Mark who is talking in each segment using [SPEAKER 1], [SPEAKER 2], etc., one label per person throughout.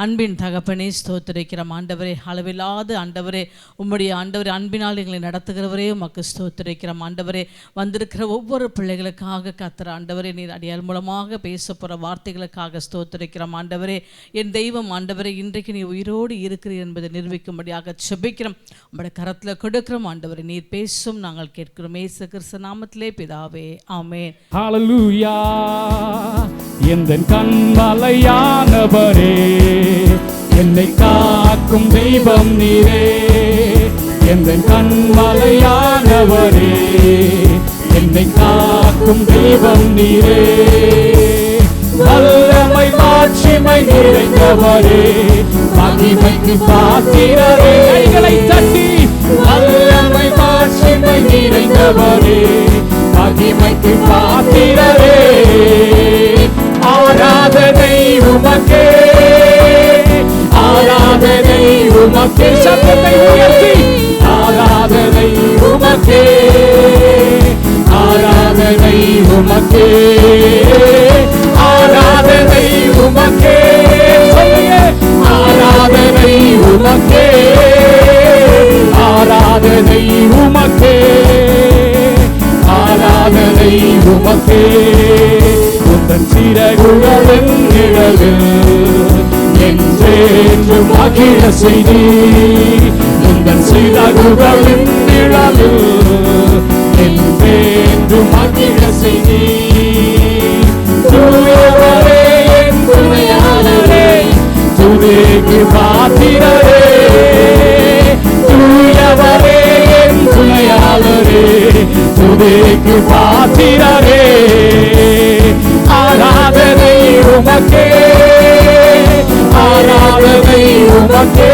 [SPEAKER 1] அன்பின் தகப்பனே ஸ்தோத்திரிக்கிறோம் ஆண்டவரே. அளவில்லாத ஆண்டவரே, உம்முடைய ஆண்டவரே அன்பினால் எங்களை நடத்துகிறவரே உமக்கு ஸ்தோத்திரிக்கிறோம் ஆண்டவரே. வந்திருக்கிற ஒவ்வொரு பிள்ளைகளுக்காக கர்த்தர் ஆண்டவரே, நீர் அடியார் மூலமாக பேச போகிற வார்த்தைகளுக்காக ஸ்தோத்திரிக்கிறோம் ஆண்டவரே. என் தெய்வம் ஆண்டவரே, இன்றைக்கு நீ உயிரோடு இருக்கிறீர் என்பதை நிரூபிக்கும்படியாக செபிக்கிறோம். உங்களுடைய கரத்தில் கொடுக்கிறோம் ஆண்டவரே. நீர் பேசும் நாங்கள் கேட்கிறோம். இயேசு கிறிஸ்து நாமத்திலே பிதாவே, ஆமென்.
[SPEAKER 2] ஹல்லேலூயா. எந்தன் கண்மலையானவரே, என்னை காக்கும் தெய்வம் நீரே. எந்தன் கண்மலையானவரே, என்னை காக்கும் தெய்வம் நீரே. வல்லமை மாட்சிமை நிறைந்தவரே, மகிமைக்கு பாத்திரரே. கைகளை தட்டி வல்லமை மாட்சிமை நிறைந்தவரே, மகிமைக்கு பாத்திரரே. ஆராதனை உமக்கே, ஆராதனை உமக்கே. சத்தத்தை உயர்த்தி ஆராதனை உமக்கே, ஆராதனை உமக்கே, ஆராதனை உமக்கே. ஆராதனை உமக்கே, ஆராதனை உமக்கே, ஆராதனை உமக்கே. உந்தன் சிறகுகளின் நிழலில் என்றென்று மகிழ செய்தி. உந்தன் சிறகுகளின் நிழலில் என்றென்று மகிழ செய்தி. தூயவரே என் துணையாளரே, துதிக்கு பாத்திரரே. தூயவரே என் துணையாளரே, துதிக்கு பாத்திரரே. ஆராதனை உமக்கே, ஆராதனை உமக்கே,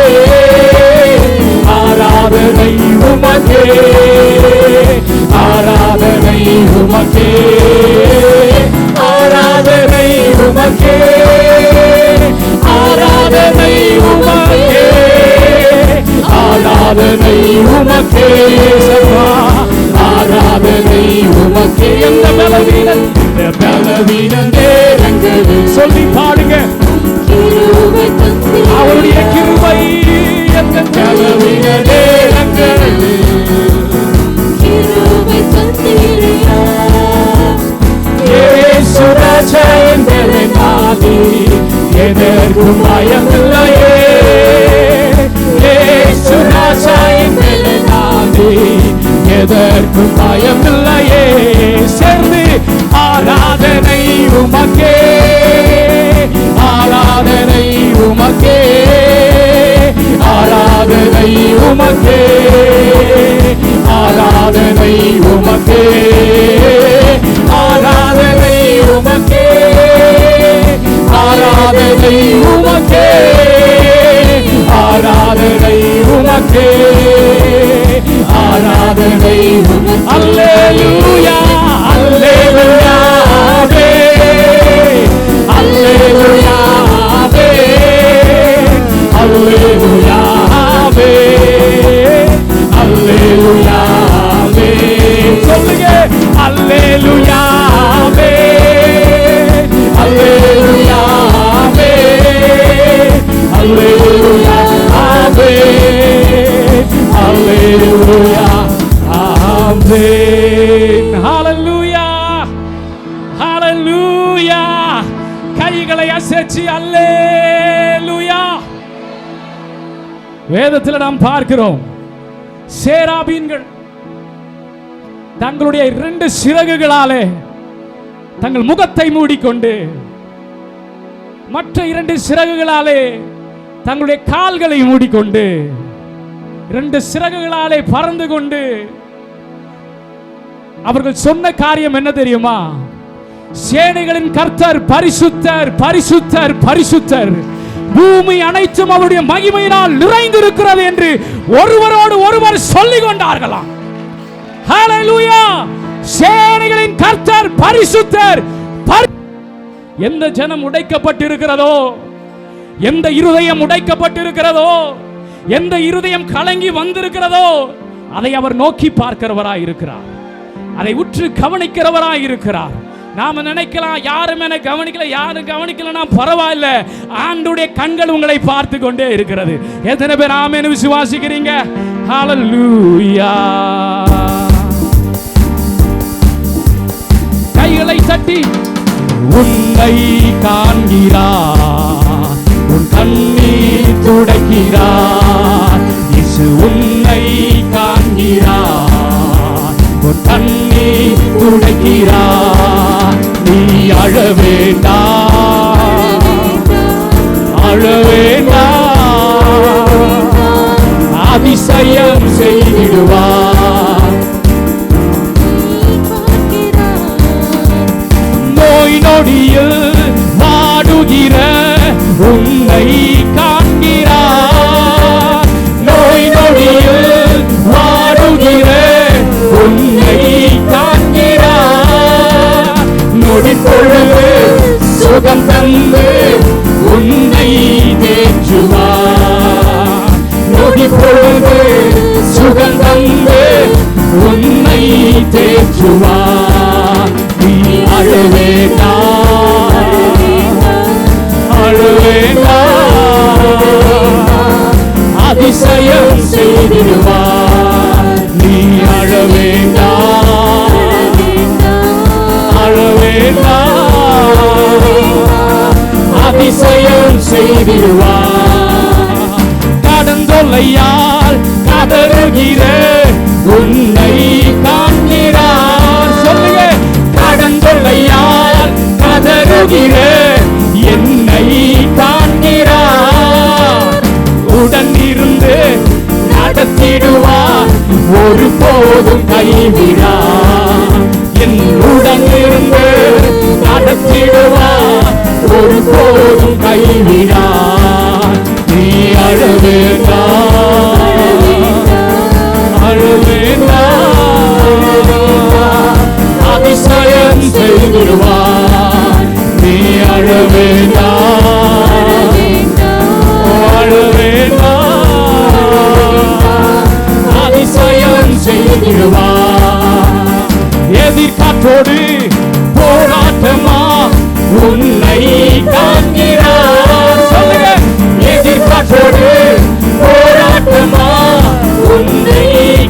[SPEAKER 2] ஆராதனை உமக்கே, ஆராதனை உமக்கே, ஆராதனை உமக்கே, ஆராதனை உமக்கே, ஆராதனை உமக்கே. ஆராதனை உமக்கே. எந்த பலவீனம், இந்த பலவீனம் நேரங்களே சொல்லி பாடுங்க. அவருடைய கிருபை எந்த பலவீன நேரங்களே இயேசு ராஜா என்பதை நாடி எதற்கும் பயமில்லையே. இயேசு ராஜா என்பதை நாடி எதற்கும் பயமில்லையே. சேர்ந்து ஆராதனை உமக்கே, ஆராதனை உமக்கே, ஆராதனை உமக்கே, ஆராதனை உமக்கே, ஆராதனை உமக்கே, ஆராதனை உமக்கே, ஆராதனை உமக்கே, ஆராதனை. அல்லேலூயா, அல்லேலூயா, அல்லேலூயா, அல்லேலூயா, அல்லேலூயா. சொல்லுங்க அல்லேலூயா, அல்லேலூயா, அல்லேலூயா, அல்லேலூயா, ஆமென். ஹல்லேலூயா, ஹல்லேலூயா. கைகளை அசைச்சு அல்லேலூயா. வேதத்தில் நாம் பார்க்கிறோம், சேராபீன்கள் தங்களுடைய 2 சிறகுகளாலே தங்கள் முகத்தை மூடிக்கொண்டு, மற்ற 2 சிறகுகளாலே தங்களுடைய கால்களை மூடிக்கொண்டு, 2 சிறகுகளாலே பறந்து கொண்டு அவர்கள் சொன்ன காரியம் என்ன தெரியுமா? சேனைகளின் கர்த்தர் பரிசுத்தர், பரிசுத்தர், பரிசுத்தர், பூமி அனைத்தும் அவருடைய மகிமையினால் நிறைந்திருக்கிறது என்று ஒருவரோடு ஒருவர் சொல்லிக் கொண்டார்களாம். ஹல்லேலூயா. சேனைகளின் கர்த்தர் பரிசுத்தர். எந்த ஜனம் உடைக்கப்பட்டிருக்கிறதோ, எந்த இருதயம் உடைக்கப்பட்டிருக்கிறதோ, எந்த இருதயம் கலங்கி வந்திருக்கிறதோ, அதை அவர் நோக்கி பார்க்கிறவராய் இருக்கிறார். அதை உற்று கவனிக்கிறவராய் இருக்கிறார். நாம நினைக்கலாம் யாரும் என்ன கவனிக்கல, யாரும் கவனிக்கலன்னா பரவாயில்ல, ஆண்டுடைய கண்கள் உங்களை பார்த்து கொண்டே இருக்கிறது. எத்தனை பேர் ஆமென்னு விசுவாசிக்கிறீங்க? ஹல்லேலூயா. கைகளை தட்டி உன்னை காண்கிறார், உன் கண்ணீர் துடைக்கிறார். இயேசு உன்னை காண்கிறார், உன் கண்ணீர் துடைக்கிறார். நீ அழ வேண்டாம், அழ வேண்டாம், அதிசயம் செய்திடுவார். நோய் நொடியில் வாடுகிற உன்னை காண்கிறார், நோய் நொடியில் வாடுகிற உன்னை காண்கிறார். நொடி பொழுது சுகம் தந்து உன்னை தேற்றுவார், நொடி பொழுது சுகம் தந்து உன்னை தேற்றுவார். நீ அழ வேண்டாம், அழ வேண்டாம், அதிசயம் செய்திடுவார். நீ அழ வேண்டாம், அழ வேண்டாம், அதிசயம் செய்திடுவார். கடந்தொல்லையால் கதறுகிற உன்னை காண்கிறார். சொல்லுங்க, கடந்தொல்லையால் கதறுகிற என்னை காண்கிறார். உடன் இருந்து நடத்திடுவார், ஒருபோதும் கைவிடார். என் உடன் இருந்து நடத்திடுவார், ஒருபோதும் கைவிடார். நீ அழ வேண்டாம், அழ வேண்டாம், அதிசயம் செய்திடுவார். நீ அழ வேண்டாம், அழ வேண்டாம், அதிசயம் செய்திடுவார். எதிர்காற்றோடு போராட்டமா உன்னை காண்கிறார். சொல்லுங்க, எதிர்காற்றோடு போராட்டமா உன்னை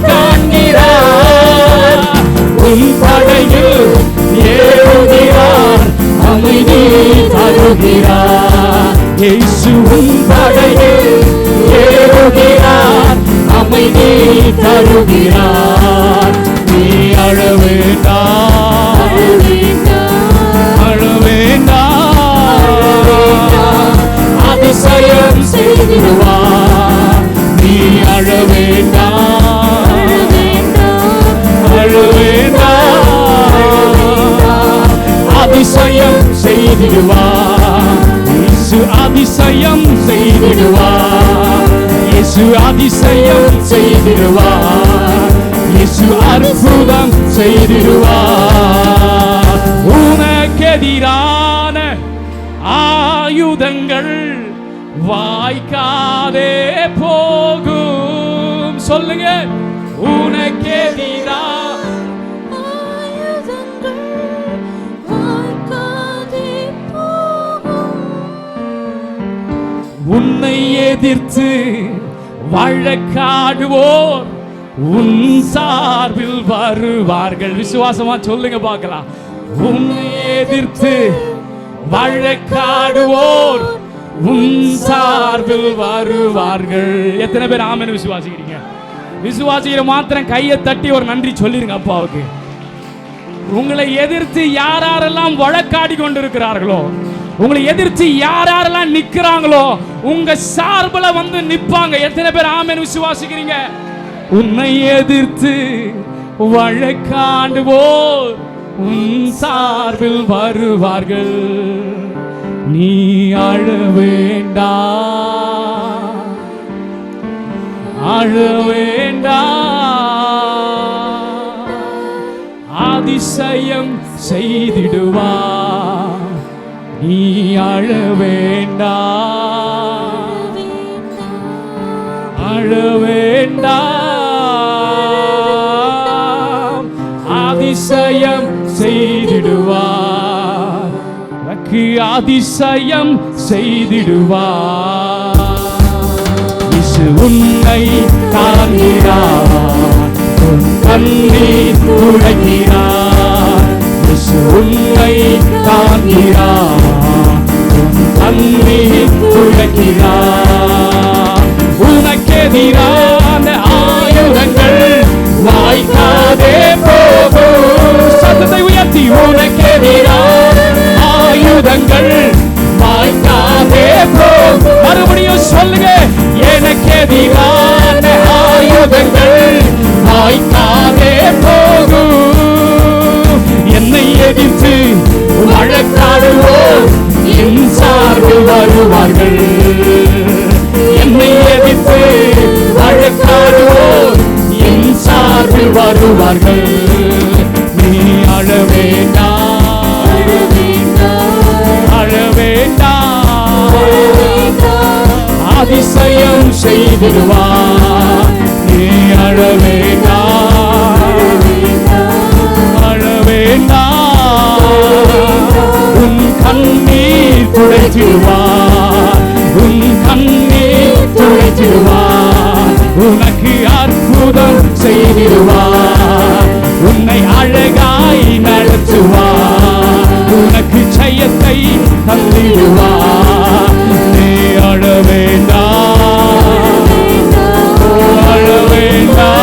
[SPEAKER 2] காண்கிறார். உன் படையில் ஏறுகிறார், அமைதி தருகிறார். இயேசு உன் படையில் ஏறுகிறார், அமைதி தருகிறார். நீ அழ வேண்டாம், அழ வேண்டாம், அதிசயம் செய்திடுவார். நீ அழ வேண்டாம், அழ வேண்டாம், அதிசயம் செய்திடுவார். இயேசு அதிசயம் செய்திடுவார், இயேசு அதிசயம் செய்திடுவார், இயேசு அற்புதம் செய்திடுவார். உனக்கெதிரான ஆயுதங்கள் வாய்க்காதே போகும். சொல்லுங்க, உனக்கெதிரான உன்னை எதிர்த்து வழக்காடுவோர் உன் சார்பில் வருவார்கள். விசுவாசமா சொல்லுங்க பார்க்கலாம். உன்னை எதிர்த்து வழக்காடுவோர் உன் சார்பில் வருவார்கள். எத்தனை பேர் ஆமென்னு விசுவாசிக்கிறீங்க? விசுவாசிக்கிற மாத்திரம் கையை தட்டி ஒரு நன்றி சொல்லிருங்க அப்பாவுக்கு. உங்களை எதிர்த்து யாரெல்லாம் வழக்காடி கொண்டிருக்கிறார்களோ, உங்களை எதிர்த்து யாரெல்லாம் நிக்கிறாங்களோ, உங்க சார்புல வந்து நிப்பாங்க. எத்தனை பேர் ஆமென்னு விசுவாசிக்கிறீங்க? உன்னை எதிர்த்து வழக்காடுவோர் உன் சார்பில் வருவார்கள். நீ அழ வேண்டாம், அழ வேண்டாம், அதிசயம் செய்திடுவார். நீ அழ வேண்டாம், அழ வேண்டாம், அதிசயம் செய்திடுவார். உனக்கு அதிசயம் செய்திடுவார். இயேசு உன்னை காண்கிறார், உன் கண்ணீர் துடைக்கிறார். இயேசு உன்னை காண்கிறார், உன் கண்ணீர் துடைக்கிறார். உனக்கெதிரான ஆயுதங்கள் வாய்க்காதே போகும். சத்தத்தை உயர்த்தி, உனக்கெதிரான ஆயுதங்கள் வாய்க்காதே போகும். மறுபடியும் சொல்லுங்க, எனக்கெதிரான ஆயுதங்கள் வாய்க்காதே போகும். என்னை எதிர்த்து வழக்காடுவோர் என் சார்பில் வருவார்கள். என்னை எதிர்த்து வழக்காடுவோர் என் சார்பில் வருவார்கள். நீ அழ வேண்டாம், அழ வேண்டாம், அதிசயம் செய்திடுவார். நீ அழ வேண்டாம், அழ வேண்டாம், உன் கண்ணீர் துடைத்திடுவார், உன் கண்ணீர் துடைத்திடுவார். உனக்கு அற்புதம் செய்திடுவார், உன்னை அழகாய் நடத்துவார், உனக்கு ஜெயத்தை தந்திடுவார். நீ அழ வேண்டாம், அழ வேண்டாம்,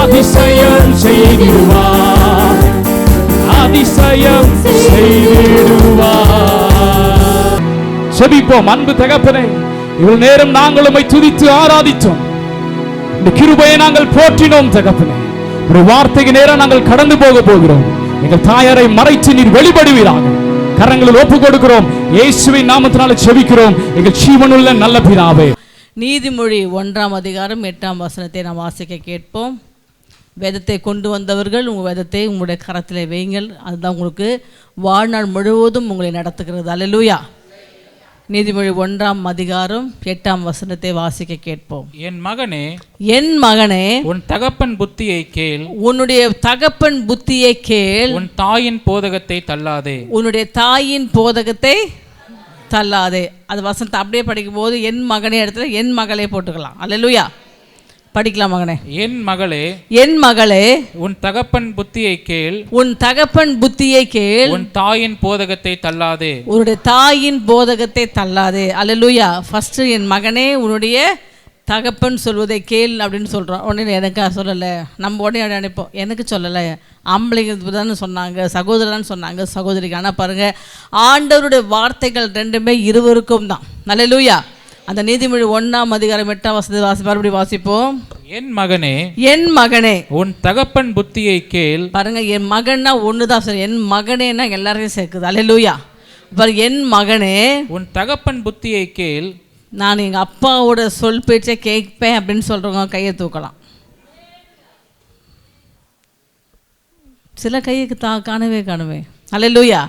[SPEAKER 2] அதிசயம் செய்திடுவார், அதிசயம் செய்திடுவார். செபிப்போம். அன்பு தகப்பனே, இவ்வளவு நேரம் நாங்கள் உம்மை துதித்து ஆராதித்தோம். இந்த கிருபையை நாங்கள் போற்றினோம் தகப்பனே. ஒரு வார்த்தைக்கு நேரம் நாங்கள் கடந்து போக போகிறோம். எங்கள் தாயாரை மறைத்து நீர் வெளிப்படுவீராக. கரங்களில் ஒப்பு கொடுக்கிறோம். இயேசுவின் நாமத்தினால செபிக்கிறோம் எங்கள் ஜீவனுள்ள நல்ல பிதாவே.
[SPEAKER 1] நீதிமொழி 1:8 நாம் வாசிக்க கேட்போம். வேதத்தை கொண்டு வந்தவர்கள் உங்கள் வேதத்தை உங்களுடைய கரத்தில் வையுங்கள். அதுதான் உங்களுக்கு வாழ்நாள் முழுவதும் உங்களை நடத்துகிறது. அல்லேலூயா. நீதிமொழி 1:8 வாசிக்க கேட்போம்.
[SPEAKER 3] என் மகனே,
[SPEAKER 1] என் மகனே,
[SPEAKER 3] உன் தகப்பன் புத்தியை கேள்,
[SPEAKER 1] உன்னுடைய தகப்பன் புத்தியை கேள்,
[SPEAKER 3] உன் தாயின் போதகத்தை தள்ளாதே,
[SPEAKER 1] உன்னுடைய தாயின் போதகத்தை தள்ளாதே. அது வசனத்தை அப்படியே படிக்கும் போது என் மகனே இடத்துல என் மகளே போட்டுக்கலாம். அல்லேலூயா. படிக்கலாம். மகனே,
[SPEAKER 3] என் மகளே,
[SPEAKER 1] என் மகளே,
[SPEAKER 3] உன் தகப்பன் புத்தியை கேள்,
[SPEAKER 1] உன் தகப்பன் புத்தியை கேள்,
[SPEAKER 3] உன் தாயின் போதகத்தை தள்ளாதே,
[SPEAKER 1] உன்னுடைய தாயின் போதகத்தை தள்ளாதே. அல்லேலூயா. ஃபர்ஸ்ட் என் மகனே உன்னுடைய தகப்பன் சொல்வதை கேள் அப்படின்னு சொல்கிறோம். உடனே எனக்கா சொல்லலை, நம்ம உடனே நினைப்போம் எனக்கு சொல்லலை, ஆம்பளைங்க தானே சொன்னாங்க, சகோதரன் சொன்னாங்க, சகோதரிக்கு. ஆனால் பாருங்கள், ஆண்டவருடைய வார்த்தைகள் ரெண்டுமே இருவருக்கும் தான். அல்லேலூயா. அந்த நீதிமொழி 1:8 மறுபடியும் வாசிப்போம்.
[SPEAKER 3] என் மகனே,
[SPEAKER 1] என் மகனே,
[SPEAKER 3] உன் தகப்பன் புத்தியை கேள்.
[SPEAKER 1] பாருங்க, என் மகன்னா ஒன்று தான் சார். என் மகனேன்னா எல்லாரையும் சேர்க்குது. அல்லேலூயா. பாருங்க, என் மகனே,
[SPEAKER 3] உன் தகப்பன் புத்தியை கேள்.
[SPEAKER 1] நான் எங்கள் அப்பாவோட சொல் பேச்சை கேட்பேன் அப்படின்னு சொல்கிறவங்க கையை தூக்கலாம். சில கைக்கு காணவே காணுவேன். அல்லேலூயா.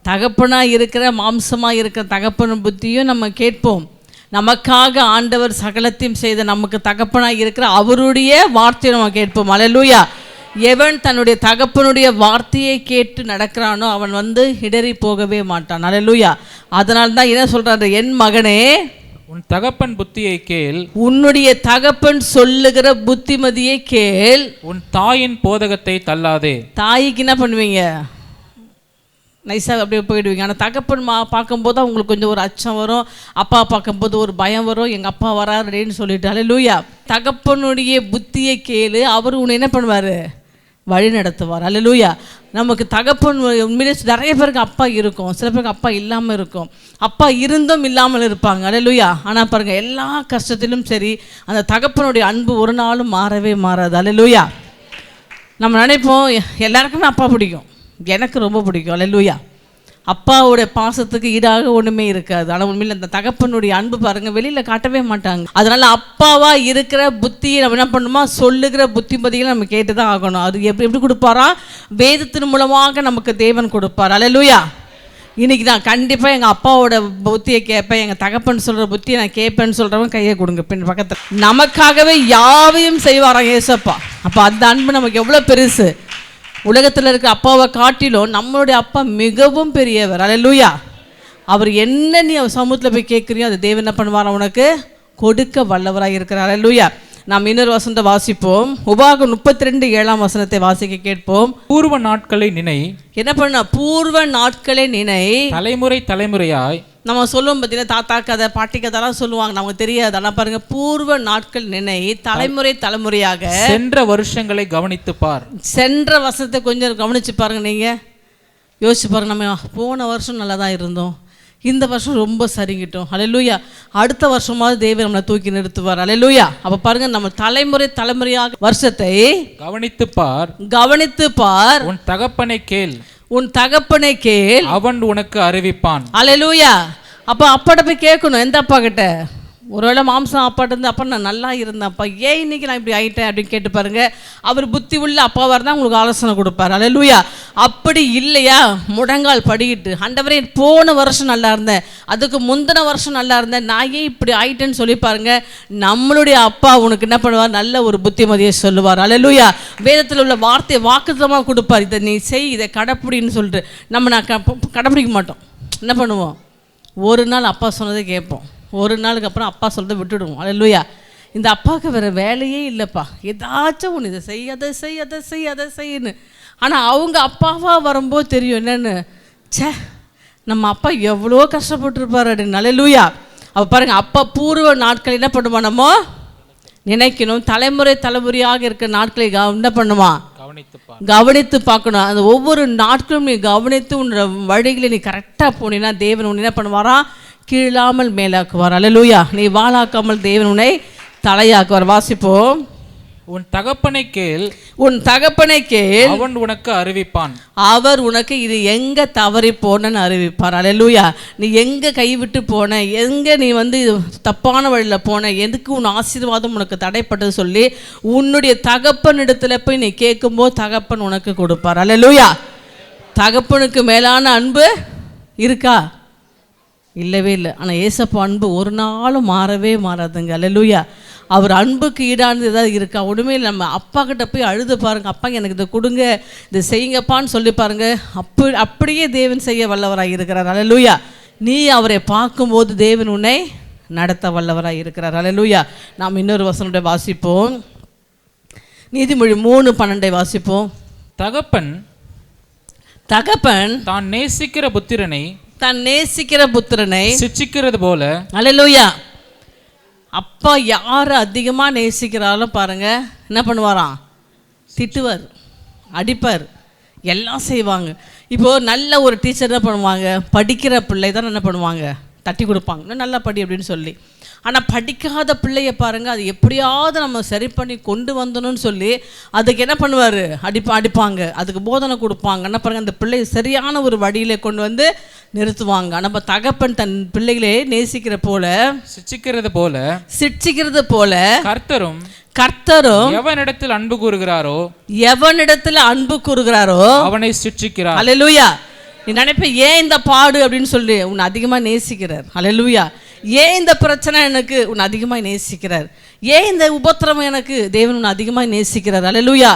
[SPEAKER 1] தகப்பனாக இருக்கிற மாம்சமாக இருக்கிற தகப்பன் புத்தியும் நம்ம கேட்போம். நமக்காக ஆண்டவர் சகலத்தையும் செய்த நமக்கு தகப்பனாக இருக்கிற அவருடைய வார்த்தையை நம்ம கேட்போம். அல்லேலூயா. எவன் தன்னுடைய தகப்பனுடைய வார்த்தையை கேட்டு நடக்கிறானோ அவன் இடறி போகவே மாட்டான். அல்லேலூயா. அதனால தான் என்ன சொல்கிறாரு, என் மகனே
[SPEAKER 3] உன் தகப்பன் புத்தியை கேள்,
[SPEAKER 1] உன்னுடைய தகப்பன் சொல்லுகிற புத்திமதியை கேள்,
[SPEAKER 3] உன் தாயின் போதகத்தை தள்ளாதே.
[SPEAKER 1] தாய்க்கு என்ன பண்ணுவீங்க, நைஸாக அப்படியே போயிடுவீங்க. ஆனால் தகப்பன் பார்க்கும்போது அவங்களுக்கு கொஞ்சம் ஒரு அச்சம் வரும், அப்பா பார்க்கும்போது ஒரு பயம் வரும், எங்கள் அப்பா வராருன்னு சொல்லிட்டு. அல்லேலூயா. தகப்பனுடைய புத்தியை கேளு, அவர் உன்னை என்ன பண்ணுவார், வழி நடத்துவார். அல்லேலூயா. நமக்கு தகப்பன் உண்மையிலே நிறைய பேருக்கு அப்பா இருக்கும், சில பேருக்கு அப்பா இல்லாமல் இருக்கும், அப்பா இருந்தும் இல்லாமல் இருப்பாங்க. அல்லேலூயா. ஆனால் பாருங்கள், எல்லா கஷ்டத்திலும் சரி அந்த தகப்பனுடைய அன்பு ஒரு நாளும் மாறவே மாறாது. அல்லேலூயா. நம்ம நினைப்போம் எல்லாருக்குமே அப்பா பிடிக்கும், எனக்கு ரொம்ப பிடிக்கும். அல்லேலூயா. அப்பாவோட பாசத்துக்கு ஈடாக ஒன்றுமே இருக்காது. ஆனால் உண்மையில் அந்த தகப்பனுடைய அன்பு பாருங்கள், வெளியில் காட்டவே மாட்டாங்க. அதனால் அப்பாவாக இருக்கிற புத்தியை நம்ம என்ன பண்ணணுமா, சொல்லுகிற புத்திமதிகளை நம்ம கேட்டு தான் ஆகணும். அது எப்படி கொடுப்பாரா, வேதத்தின் மூலமாக நமக்கு தேவன் கொடுப்பார். அல்லேலூயா. இன்றைக்கி நான் கண்டிப்பாக எங்கள் அப்பாவோட புத்தியை கேட்பேன், எங்கள் தகப்பன் சொல்கிற புத்தியை நான் கேட்பேன்னு சொல்கிறவங்க கையை கொடுங்க பின் பக்கத்தில். நமக்காகவே யாவையும் செய்வாராம் ஏசப்பா. அப்போ அந்த அன்பு நமக்கு எவ்வளோ பெருசு. உலகத்தில் இருக்க அப்பாவை காட்டிலும் நம்மளுடைய அப்பா மிகவும் பெரியவர். அல்லேலூயா. அவர் என்ன நீ அவர் சமூகத்தில் போய் கேட்குறியோ அது தேவன் என்ன பண்ணுவார், உனக்கு கொடுக்க வல்லவராக இருக்கிறார். அல்லேலூயா. நாம் இன்னொரு வசனத்தை வாசிப்போம். உபாகம் 32:7 வாசிக்க கேட்போம்.
[SPEAKER 3] பூர்வ நாட்களை நினை.
[SPEAKER 1] என்ன பண்ண? பூர்வ நாட்களை நினை.
[SPEAKER 3] தலைமுறை தலைமுறையாய்.
[SPEAKER 1] நம்ம சொல்லுவோம் பார்த்தீங்கன்னா, தாத்தா கதை பாட்டி கதைலாம் சொல்லுவாங்க, நமக்கு தெரியாது. ஆனால் பாருங்க, பூர்வ நாட்கள் நினை, தலைமுறை தலைமுறையாக.
[SPEAKER 3] சென்ற வருஷங்களை கவனித்து பார்.
[SPEAKER 1] சென்ற வருஷத்தை கொஞ்சம் கவனிச்சு பாருங்க. நீங்கள் யோசிச்சு பாருங்க, நம்ம போன வருஷம் நல்லா தான் இருந்தோம், இந்த வருஷம் ரொம்ப சரிங்கிட்டோம். அல்லேலூயா. அடுத்த வருஷமாவது தேவன் நம்மளை தூக்கி நிறுத்துவார். அல்லேலூயா. அப்போ பாருங்க, நம்ம தலைமுறை தலைமுறையாக வருஷத்தை
[SPEAKER 3] கவனித்து பார்.
[SPEAKER 1] கவனித்து பார்.
[SPEAKER 3] உன் தகப்பனை கேள்.
[SPEAKER 1] உன் தகப்பனை கேள்,
[SPEAKER 3] அவன் உனக்கு அறிவிப்பான்.
[SPEAKER 1] அல்லேலூயா. அப்போ அப்பாட்ட போய் கேட்கணும். எந்த அப்பா கிட்ட? ஒருவேளை மாம்சம் அப்பாட்ட இருந்து, அப்பா நான் நல்லா இருந்தேன்ப்பா, ஏன் இன்னைக்கு நான் இப்படி ஆகிட்டேன் அப்படின்னு கேட்டு பாருங்க. அவர் புத்தி உள்ள அப்பாவாக இருந்தால் உங்களுக்கு ஆலோசனை கொடுப்பார். அல்லேலூயா. அப்படி இல்லையா, முடங்கால் படிக்கிட்டு, ஆண்டவரே போன வருஷம் நல்லா இருந்தேன், அதுக்கு முந்தின வருஷம் நல்லா இருந்தேன், நான் ஏன் இப்படி ஆயிட்டேன்னு சொல்லி பாருங்க. நம்மளுடைய அப்பா உனக்கு என்ன பண்ணுவார், நல்ல ஒரு புத்திமதியை சொல்லுவார். அல்லேலூயா. வேதத்தில் உள்ள வார்த்தையை வாக்குத்தமாக கொடுப்பார். இதை நீ செய், இதை கடைப்பிடின்னு சொல்லிட்டு நான் கடைப்பிடிக்க மாட்டோம். என்ன பண்ணுவோம், ஒரு நாள் அப்பா சொன்னதை கேட்போம், ஒரு நாளுக்கு அப்புறம் அப்பா சொல்றதை விட்டுடுவோம். அல்லேலூயா. இந்த அப்பாவுக்கு வேறு வேலையே இல்லைப்பா, ஏதாச்சும் ஒன்று இதை செய், அதை செய், அதை செய், அதை செய்யன்னு. ஆனால் அவங்க அப்பாவாக வரும்போது தெரியும் என்னென்னு, சே நம்ம அப்பா எவ்வளோ கஷ்டப்பட்டுருப்பார் அப்படின்னு. அல்லேலூயா. அப்போ பாருங்கள், அப்பா பூர்வ நாட்கள் என்ன பண்ணுவோம், நம்ம நினைக்கணும். தலைமுறை தலைமுறையாக இருக்கிற நாட்களை என்ன பண்ணுமா, கவனித்து பார்க்கணும். அந்த ஒவ்வொரு நாட்களும் நீ கவனித்து உன்னோட வழிகளை நீ கரெக்டாக போனீங்கன்னா தேவன் உன்னை என்ன பண்ணுவாரா, கீழாமல் மேலாக்குவார். அல்லேலூயா. நீ வாழாக்காமல் தேவன் உன்னை தலையாக்குவார். வாசிப்போம்.
[SPEAKER 3] உன் தகப்பனை கேள்.
[SPEAKER 1] உன் தகப்பனை கேள்,
[SPEAKER 3] அவன் உனக்கு அறிவிப்பான்.
[SPEAKER 1] அவர் உனக்கு இது எங்கே தவறி போனன்னு அறிவிப்பார். அல்லேலூயா. நீ எங்கே கைவிட்டு போன, எங்கே நீ தப்பான வழியில் போன, எதுக்கு உன் ஆசீர்வாதம் உனக்கு தடைப்பட்டது சொல்லி உன்னுடைய தகப்பனிடத்தில் போய் நீ கேட்கும்போது தகப்பன் உனக்கு கொடுப்பார். அல்லேலூயா. தகப்பனுக்கு மேலான அன்பு இருக்கா? இல்லவே இல்லை. ஆனால் ஏசப்பா அன்பு ஒரு நாளும் மாறவே மாறாதுங்க. அல்லேலூயா. அவர் அன்புக்கு ஈடானது ஏதாவது இருக்கா? ஒன்றுமே இல்லை. நம்ம அப்பா கிட்ட போய் அழுது பாருங்கள், அப்பா எனக்கு இதை கொடுங்க, இதை செய்யுங்கப்பான்னு சொல்லி பாருங்கள். அப்படியே தேவன் செய்ய வல்லவராக இருக்கிறார். அல்லேலூயா. நீ அவரை பார்க்கும்போது தேவன் உன்னை நடத்த வல்லவராக இருக்கிறார். அல்லேலூயா. நாம் இன்னொரு வசனத்தை வாசிப்போம். நீதிமொழி 3:12 வாசிப்போம்.
[SPEAKER 3] தகப்பன் தான் நேசிக்கிற புத்திரனை சிட்சிக்கிறது போல.
[SPEAKER 1] அல்லேலூயா. அப்பா யாரை அதிகமாக நேசிக்கிறாலும் பாருங்க, என்ன பண்ணுவாராம், திட்டுவார், அடிப்பார், எல்லாம் செய்வாங்க. இப்போது நல்ல ஒரு டீச்சர் என்ன பண்ணுவாங்க, படிக்கிற பிள்ளை தான் என்ன பண்ணுவாங்க, தட்டி கொடுப்பாங்க, இன்னும் நல்லா படி அப்படின்னு சொல்லி. ஆனால் படிக்காத பிள்ளைய பாருங்கள், அது எப்படியாவது நம்ம சரி பண்ணி கொண்டு வந்தணும்னு சொல்லி அதுக்கு என்ன பண்ணுவார், அடிப்பாங்க, அதுக்கு போதனை கொடுப்பாங்க. என்ன பாருங்கள், அந்த பிள்ளை சரியான ஒரு வழியிலே கொண்டு வந்து நிறுத்துவாங்க. நம்ம தகப்பன் தன் பிள்ளைகளே நேசிக்கிற போல,
[SPEAKER 3] சிட்சிக்கிறது போல கர்த்தரும் எவனிடத்தில் அன்பு கூறுகிறாரோ அவனை சிட்சிக்கிறார்.
[SPEAKER 1] அல்லேலூயா. நீ நினைப்ப, ஏன் இந்த பாடு அப்படின்னு சொல்லி உன்னை அதிகமாக நேசிக்கிறார். அல்லேலூயா. ஏன் இந்த பிரச்சனை எனக்கு, உன்னை அதிகமாக நேசிக்கிறார். ஏன் இந்த உபத்திரவம் எனக்கு, தேவன் உன்னை அதிகமாக நேசிக்கிறார். அல்லேலூயா.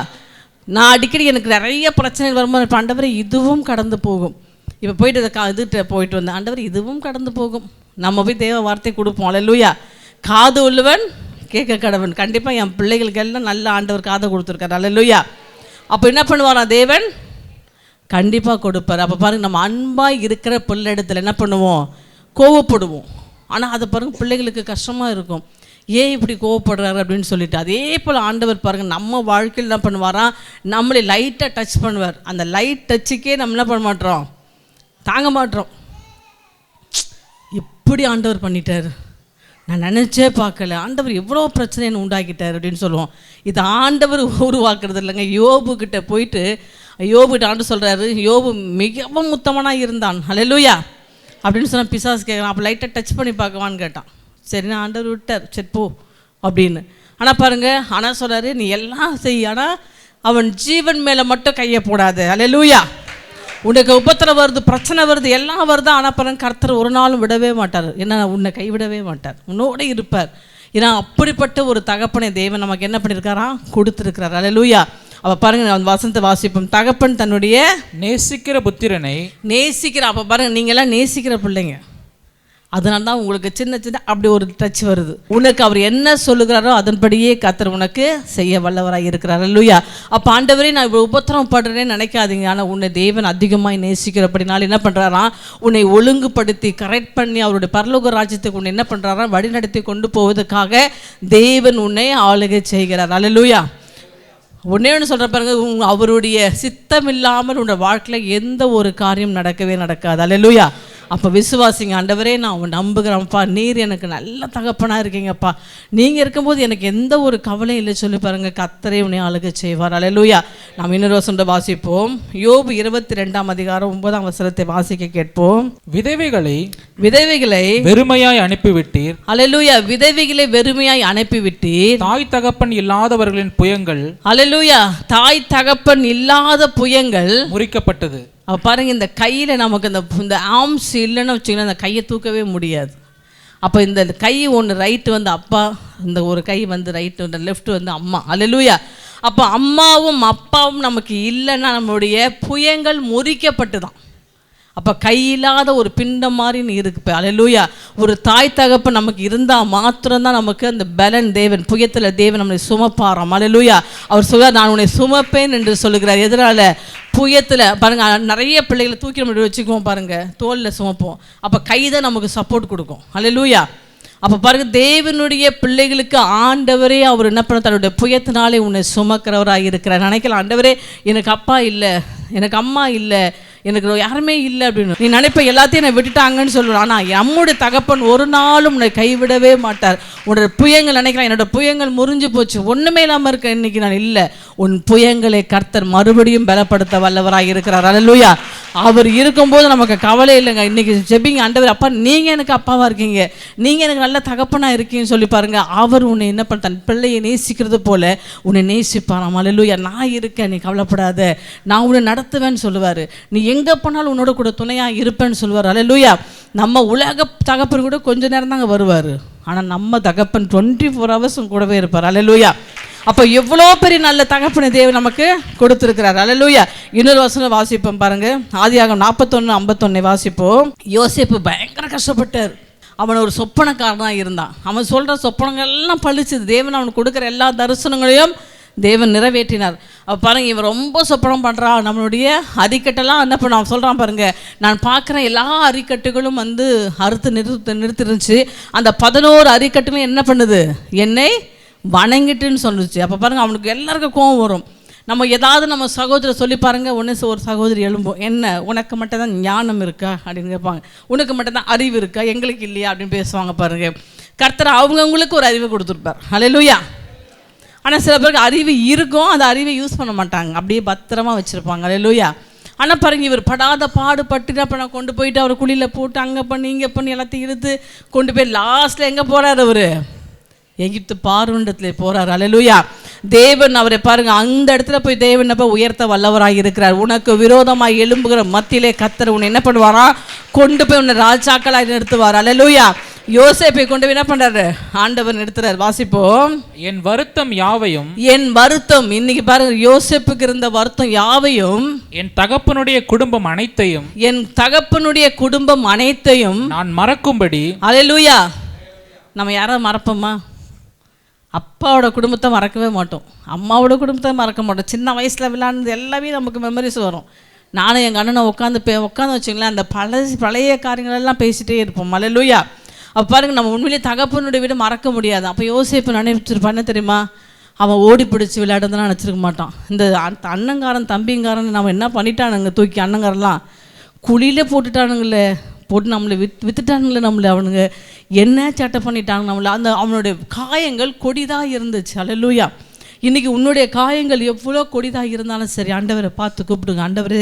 [SPEAKER 1] நான் அடிக்கடி எனக்கு நிறைய பிரச்சனைகள் வரும்போது, ஆண்டவரே இதுவும் கடந்து போகும். இப்போ போயிட்டு இதுகிட்ட போயிட்டு வந்தேன், ஆண்டவர் இதுவும் கடந்து போகும். நம்ம போய் தேவ வார்த்தை கொடுப்போம். அல்லேலூயா. காது உள்ளவன் கேட்க கடவன். கண்டிப்பாக என் பிள்ளைகளுக்கு எல்லாம் நல்ல ஆண்டவர் காதை கொடுத்துருக்காரு. அல்லேலூயா. அப்போ என்ன பண்ணுவாரா தேவன், கண்டிப்பாக கொடுப்பார். அப்போ பாருங்கள், நம்ம அன்பாக இருக்கிற பிள்ளை இடத்துல என்ன பண்ணுவோம், கோவப்படுவோம். ஆனால் அதை பாருங்கள், பிள்ளைகளுக்கு கஷ்டமாக இருக்கும், ஏன் இப்படி கோவப்படுறாரு அப்படின்னு சொல்லிட்டு. அதே போல் ஆண்டவர் பாருங்கள், நம்ம வாழ்க்கையில் என்ன பண்ணுவாரா, நம்மளை லைட்டாக டச் பண்ணுவார். அந்த லைட் டச்சுக்கே நம்ம என்ன பண்ண மாட்டோம், தாங்க மாட்டோம். இப்படி ஆண்டவர் பண்ணிட்டார், நான் நினச்சே பார்க்கல, ஆண்டவர் எவ்வளோ பிரச்சனை என்ன உண்டாக்கிட்டார் அப்படின்னு சொல்லுவோம். இது ஆண்டவர் உருவாக்குறது இல்லைங்க. யோபுக்கிட்ட போயிட்டு யோபுக்கிட்ட ஆண்டு சொல்கிறாரு, யோபு மிகவும் உத்தமனாக இருந்தான். அல்லேலூயா. அப்படின்னு சொன்னால் பிசாசு கேட்குறான், அப்போ லைட்டாக டச் பண்ணி பார்க்கவான்னு கேட்டான். சரி, நான் ஆண்டவர் விட்டார், சரி போ அப்படின்னு. ஆனால் பாருங்கள், ஆனால் சொல்கிறாரு, நீ எல்லாம் செய், ஆனால் அவன் ஜீவன் மேலே மட்டும் கையை போடாது. அல்லேலூயா. உனக்கு உபத்திரம் வருது, பிரச்சனை வருது, எல்லாம் வருது, ஆனால் பாருங்க, கர்த்தர் ஒரு நாளும் விடவே மாட்டார். ஏன்னா உன்னை கைவிடவே மாட்டார், உன்னோட இருப்பார். ஏன்னா அப்படிப்பட்ட ஒரு தகப்பனை தேவன் நமக்கு என்ன பண்ணியிருக்காரா, கொடுத்துருக்கிறார். அல்லேலூயா. அப்போ பாருங்க அந்த வசனத்தை வாசிப்போம். தகப்பன் தன்னுடைய
[SPEAKER 3] நேசிக்கிற புத்திரனை
[SPEAKER 1] நேசிக்கிற, அப்போ பாருங்க நீங்களாம் நேசிக்கிற பிள்ளைங்க, அதனால தான் உங்களுக்கு சின்ன சின்ன அப்படி ஒரு டச் வருது. உனக்கு அவர் என்ன சொல்லுகிறாரோ அதன்படியே கர்த்தர் உனக்கு செய்ய வல்லவராக இருக்கிறார். அல்லேலூயா. அப்போ ஆண்டவரே நான் இப்போ உபத்திரம் படுறேன்னு நினைக்காதீங்க. ஆனால் உன்னை தேவன் அதிகமாக நேசிக்கிறபடினால என்ன பண்ணுறாராம், உன்னை ஒழுங்குபடுத்தி கரெக்ட் பண்ணி அவருடைய பரலோக ராஜ்யத்துக்கு உன்னை என்ன பண்ணுறாராம், வழிநடத்தி கொண்டு போவதற்காக தேவன் உன்னை ஆளுகை செய்கிறார். அல்லேலூயா. ஒன்றே ஒன்று சொல்கிற பாருங்க, அவருடைய சித்தம் இல்லாமல் உன்னோட வாழ்க்கையில் எந்த ஒரு காரியம் நடக்கவே நடக்காது. அல்லேலூயா. அப்போ விசுவாசிங்க, ஆண்டவரே நான் அவன் நம்புகிறேன்ப்பா, நீர் எனக்கு நல்ல தகப்பனாக இருக்கீங்கப்பா, நீங்கள் இருக்கும்போது எனக்கு எந்த ஒரு கவலையும் இல்லை சொல்லி பாருங்கள், கர்த்தரே உன்னை ஆளுகை செய்வார். அல்லேலூயா. நாம் இன்னொரு வசனத்தை வாசிப்போம். யோபு 22:9 வாசிக்க கேட்போம்.
[SPEAKER 3] விதவைகளை
[SPEAKER 1] வெறுமையாய்
[SPEAKER 3] அனுப்பிவிட்டீர்.
[SPEAKER 1] அல்லேலூயா. விதவைகளை வெறுமையாய் அனுப்பிவிட்டீர்.
[SPEAKER 3] தாய் தகப்பன் இல்லாதவர்களின் புயங்கள்,
[SPEAKER 1] அல்லேலூயா, தாய் தகப்பன் இல்லாத புயங்கள்
[SPEAKER 3] முறிக்கப்பட்டது.
[SPEAKER 1] அப்போ பாருங்க, இந்த கையில் நமக்கு இந்த ஆர்ம்ஸ் இல்லைன்னு வச்சுக்கோங்க, அந்த கையை தூக்கவே முடியாது. அப்போ இந்த கை ஒன்று ரைட்டு வந்து அப்பா, இந்த ஒரு கை வந்து ரைட்டு, இந்த லெஃப்ட் வந்து அம்மா. அல்லேலூயா. அப்போ அம்மாவும் அப்பாவும் நமக்கு இல்லைன்னா நம்மளுடைய புயங்கள் முறிக்கப்பட்டு தான். அப்போ கையில்லாத ஒரு பிண்டம் மாதிரி நீ இருக்கு. அல்லேலூயா. ஒரு தாய் தகப்பன் நமக்கு இருந்தால் மாத்திரம்தான் நமக்கு அந்த பலன் தேவன், புயத்தில் தேவன் நம்மளை சுமப்பாராம். அல்லேலூயா. அவர் சொல்கிறார், நான் உன்னை சுமப்பேன் என்று சொல்லுகிறார். எதனால்? புயத்தில் பாருங்கள், நிறைய பிள்ளைகளை தூக்கி நம்ம வச்சுக்குவோம் பாருங்கள், தோளில் சுமப்போம். அப்போ கை தான் நமக்கு சப்போர்ட் கொடுக்கும். அல்லேலூயா. அப்போ பாருங்கள், தேவனுடைய பிள்ளைகளுக்கு ஆண்டவரே அவர் என்ன பண்ண, தன்னுடைய புயத்தினாலே உன்னை சுமக்கிறவராக இருக்கிறார். நினைக்கலாம், ஆண்டவரே எனக்கு அப்பா இல்லை, எனக்கு அம்மா இல்லை, எனக்கு யாருமே இல்லை அப்படின்னு நீ நினைப்ப, எல்லாத்தையும் என்னை விட்டுட்டாங்கன்னு சொல்லுவேன். ஆனால் நம்முடைய தகப்பன் ஒரு நாளும் உன்னை கைவிடவே மாட்டார். உன்னோட புயங்கள் நினைக்கலாம், என்னோட புயங்கள் முறிஞ்சு போச்சு, ஒன்றுமே இல்லாமல் இருக்க இன்னைக்கு நான் இல்லை, உன் புயங்களை கர்த்தர் மறுபடியும் பலப்படுத்த வல்லவராக இருக்கிறார். அல்லேலூயா. அவர் இருக்கும்போது நமக்கு கவலை இல்லைங்க. இன்றைக்கி ஜெபிங்க, ஆண்டவர் அப்பா நீங்கள் எனக்கு அப்பாவாக இருக்கீங்க, நீங்கள் எனக்கு நல்ல தகப்பனாக இருக்கீங்கன்னு சொல்லி பாருங்கள். அவர் உன்னை என்ன பண்ண, தன் பிள்ளையை நேசிக்கிறது போல் உன்னை நேசிப்பாராம். அல்லேலூயா. நான் இருக்கேன், நீ கவலைப்படாத, நான் உன்னை நடத்துவேன்னு சொல்லுவார். நீ எங்கே போனாலும் உன்னோட கூட துணையாக இருப்பேன்னு சொல்லுவார். அல்லேலூயா. நம்ம உலக தகப்பன் கூட கொஞ்ச நேரம் தாங்க வருவார், ஆனால் நம்ம தகப்பன் 24 hours கூடவே இருப்பார். அல்லேலூயா. அப்போ எவ்வளோ பெரிய நல்ல தகப்பனை தேவன் நமக்கு கொடுத்துருக்கிறார். அல்லேலூயா. இன்னொரு வசனம் வாசிப்போம் பாருங்க, ஆதியாகமம் 41:51 வாசிப்போம். யோசேப்பு பயங்கர கஷ்டப்பட்டார். அவன் ஒரு சொப்பனக்காரனாக இருந்தான். அவன் சொல்கிற சொப்பனங்கள் எல்லாம் பழிச்சுது. தேவன் அவனுக்கு கொடுக்குற எல்லா தரிசனங்களையும் தேவன் நிறைவேற்றினார். அப்போ பாருங்கள், இவன் ரொம்ப சொப்பனம் பண்ணுறான். நம்மளுடைய அரிக்கட்டெல்லாம் என்ன பண்ண அவன் சொல்கிறான் பாருங்கள், நான் பார்க்குற எல்லா அரிக்கட்டுகளும் வந்து அறுத்து நிறுத்திருந்துச்சு. அந்த 11 அரிக்கட்டுகளும் என்ன பண்ணுது, என்னை வணங்கிட்டுன்னு சொல்லிச்சு. அப்போ பாருங்கள், அவனுக்கு எல்லாருக்கும் கோவம் வரும். நம்ம ஏதாவது நம்ம சகோதரி சொல்லி பாருங்கள், ஒன்று ஒரு சகோதரி எழும்போம், என்ன உனக்கு மட்டும் தான் ஞானம் இருக்கா அப்படின்னு கேட்பாங்க, உனக்கு மட்டும் தான் அறிவு இருக்கா, எங்களுக்கு இல்லையா அப்படின்னு பேசுவாங்க பாருங்கள். கர்த்தர் அவங்கவுங்களுக்கு ஒரு அறிவை கொடுத்துருப்பார். அல்லேலூயா. ஆனால் சில பேருக்கு அறிவு இருக்கும், அந்த அறிவை யூஸ் பண்ண மாட்டாங்க, அப்படியே பத்திரமா வச்சுருப்பாங்க. அல்லேலூயா. ஆனால் பாருங்கள், இவர் படாத பாடுபட்டு அப்போ நான் கொண்டு போயிட்டு அவர் குழியில் போட்டு அங்கே பண்ணி இங்கே பண்ணி எல்லாத்தையும் இழுத்து கொண்டு போய் லாஸ்ட்டில் எங்கே போகிறார், அவர் எகிப்து பார்வனிடத்தில் போகிறார். அல்லேலூயா. தேவன் அவரை பாருங்கள், அந்த இடத்துல போய் தேவன் அப்போ உயர்த்த வல்லவராக இருக்கிறார். உனக்கு விரோதமாக எழும்புகிற மத்தியிலே கர்த்தர் உன்னை என்ன பண்ணுவாரா, கொண்டு போய் உன்னை ராஜாக்களாக நிறுத்துவார். அல்லேலூயா. யோசேப்பை கொண்டு போய் என்ன பண்றாரு, ஆண்டவர் நிறுத்துறாரு. வாசிப்போம்.
[SPEAKER 3] என் வருத்தம் யாவையும்,
[SPEAKER 1] என் வருத்தம், இன்னைக்கு பாருங்க யோசேப்புக்கு இருந்த வருத்தம் யாவையும்,
[SPEAKER 3] என் தகப்பனுடைய குடும்பம் அனைத்தையும்,
[SPEAKER 1] என் தகப்பனுடைய குடும்பம் அனைத்தையும்
[SPEAKER 3] நான் மறக்கும்படி.
[SPEAKER 1] அல்லேலூயா. நம்ம யாராவது மறப்போமா? அப்பாவோட குடும்பத்தை மறக்கவே மாட்டோம், அம்மாவோட குடும்பத்தை மறக்க மாட்டோம். சின்ன வயசில் விளையாடுறது எல்லாமே நமக்கு மெமரிஸ் வரும். நானும் எங்கள் அண்ணனை உட்காந்து வச்சுங்களேன், அந்த பழைய காரியங்களெல்லாம் பேசிகிட்டே இருப்போம். அல்லேலூயா. அப்போ பாருங்கள், நம்ம உண்மையிலேயே தகப்பனுடைய விட மறக்க முடியாது. அப்போ யோசேப்பு நினைச்சிருப்பான், என்ன தெரியுமா, அவன் ஓடி பிடிச்சி விளையாடுறதுலாம் நினச்சிருக்க மாட்டான். இந்த அண்ணங்காரன் தம்பிங்காரன் நம்ம என்ன பண்ணிட்டானுங்க, தூக்கி அண்ணங்காரெல்லாம் குழியிலே போட்டுட்டானுங்களே, போட்டு நம்மளை வித்துட்டானுங்களே, நம்மளை அவனுங்க என்ன சட்டை பண்ணிட்டாங்க நம்மளை. அந்த அவனுடைய காயங்கள் கொடிதாக இருந்துச்சு. அல்லேலூயா. இன்றைக்கி உன்னுடைய காயங்கள் எவ்வளோ கொடிதாக இருந்தாலும் சரி, ஆண்டவரை பார்த்து கூப்பிடுங்க. ஆண்டவர்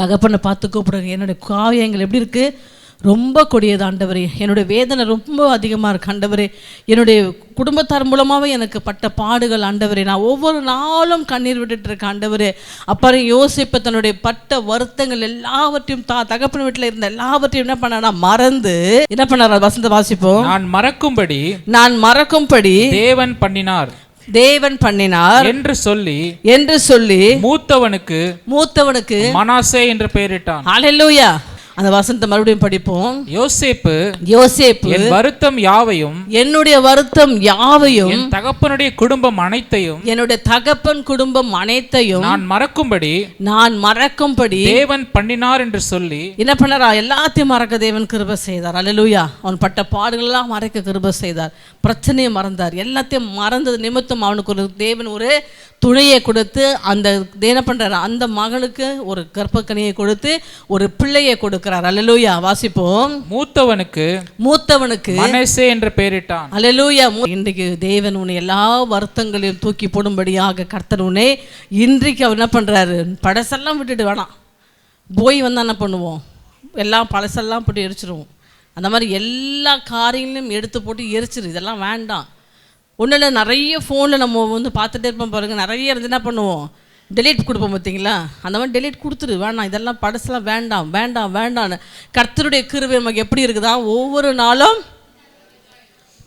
[SPEAKER 1] தகப்பனை பார்த்து கூப்பிடுங்க. என்னுடைய காயங்கள் எப்படி இருக்குது, ரொம்ப கொடியது ஆண்டவரே, என்னுடைய வேதனை ரொம்ப அதிகமாக இருக்குது ஆண்டவரே, என்னுடைய குடும்பத்தார் மூலமாகவே எனக்கு பட்ட பாடுகள் ஆண்டவரே, நான் ஒவ்வொரு நாளும் கண்ணீர் விட்டுட்டு இருக்கேன் ஆண்டவரே. அப்புறம் யோசிப்பு தன்னுடைய பட்ட வருத்தங்கள் எல்லாவற்றையும் தகப்பன் வீட்டில் இருந்த எல்லாவற்றையும் என்ன பண்ணா மறந்து என்ன பண்ணார், வசந்த வாசிப்போம்.
[SPEAKER 3] நான் மறக்கும்படி
[SPEAKER 1] தேவன்
[SPEAKER 3] பண்ணினார்.
[SPEAKER 1] தேவன் பண்ணினார்
[SPEAKER 3] என்று சொல்லி மூத்தவனுக்கு மனாசே என்று பெயரிட்டான்.
[SPEAKER 1] ஹல்லேலூயா. அந்த வசனத்தை மறுபடியும் படிப்போம்.
[SPEAKER 3] யோசேப்பு
[SPEAKER 1] என்
[SPEAKER 3] வருத்தம் யாவையும்,
[SPEAKER 1] என்னுடைய வருத்தம் யாவையும்,
[SPEAKER 3] என் தகப்பனுடைய குடும்பம் அனைத்தையும்,
[SPEAKER 1] என்னுடைய தகப்பன் குடும்பம் அனைத்தையும்
[SPEAKER 3] நான் மறக்கும்படி தேவன் பண்ணினார் என்று சொல்லி.
[SPEAKER 1] என்ன பண்ணாரா? எல்லாத்தையும் மறக்க தேவன் கிருபை செய்தார். அல்லேலூயா. அவன் பட்ட பாடுகள் எல்லாம் மறைக்க கிருபை செய்தார். பிரச்சனையை மறந்தார். எல்லாத்தையும் மறந்தது நிமித்தம் அவனுக்கு ஒரு தேவன் ஒரு துணையை கொடுத்து அந்த என்ன பண்றாரு, அந்த மகனுக்கு ஒரு கர்ப்பக்கனியை கொடுத்து ஒரு பிள்ளையை கொடுக்கிறார். அல்லேலூயா. வாசிப்போம். மூத்தவனுக்கு
[SPEAKER 3] மனாசே என்று பெயரிட்டான்.
[SPEAKER 1] அல்லேலூயா. இன்றைக்கு தேவன் உன்னை எல்லா வருத்தங்களையும் தூக்கி போடும்படியாக கர்த்தர் உன்னை இன்றைக்கு அவர் என்ன பண்றாரு, பழசெல்லாம் விட்டுட்டு வேணாம். போய் வந்தால் என்ன பண்ணுவோம், எல்லாம் பழசெல்லாம் போட்டு எரிச்சிருவோம். அந்த மாதிரி எல்லா காரியங்களையும் எடுத்து போட்டு எரிச்சிரு. இதெல்லாம் வேண்டாம். ஒன்றில் நிறைய ஃபோனில் நம்ம பார்த்துட்டே இருப்போம் பாருங்கள். நிறைய இருந்து என்ன பண்ணுவோம், டெலீட் கொடுப்போம் பார்த்தீங்களா? அந்த மாதிரி டெலீட் கொடுத்துரு. வேண்டாம், இதெல்லாம் படசெல்லாம் வேண்டாம்னு கர்த்தருடைய கிருபை நமக்கு எப்படி இருக்குதா, ஒவ்வொரு நாளும்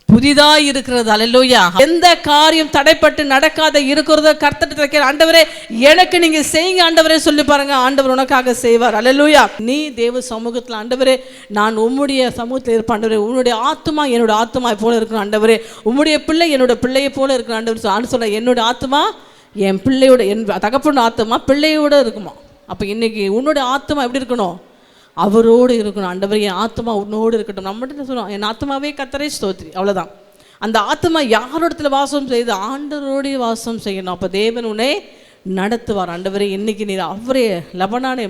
[SPEAKER 1] புதிதாக இருக்கிறது. அல்லேலூயா. எந்த காரியம் தடைப்பட்டு நடக்காத இருக்கிறத கர்த்தர் வைக்கிற. ஆண்டவரே எனக்கு நீங்க செய்யுங்க ஆண்டவரே சொல்லி பாருங்க, ஆண்டவர் உனக்காக செய்வார். அல்லேலூயா. நீ தேவ சமூகத்தில் ஆண்டவரே நான் உம்முடைய சமூகத்தில் இருப்பேன் ஆண்டவரே, உன்னுடைய ஆத்மா என்னோட ஆத்மா போல இருக்கணும் ஆண்டவரே, உம்முடைய பிள்ளை என்னோட பிள்ளையை போல இருக்கணும் ஆண்டவர் சொல்ல. என்னோட ஆத்மா என் பிள்ளையோட, என் தகப்பனோட ஆத்மா பிள்ளையோட இருக்குமா? அப்போ இன்னைக்கு உன்னோட ஆத்மா எப்படி இருக்கணும், அவரோடு இருக்கணும். ஆண்டவர் என் ஆத்மா உன்னோடு இருக்கட்டும். நம்மகிட்ட சொல்லுவோம் என் ஆத்மாவே கர்த்தரை ஸ்தோத்திரி, அவ்வளோதான். அந்த ஆத்மா யாரோடத்துல வாசம் செய்து, ஆண்டவரோடைய வாசம் செய்யணும். அப்போ தேவன் உன்னை நடத்துவார். ஆண்டவரே இன்னைக்கு நீர் அவரே லெபனானை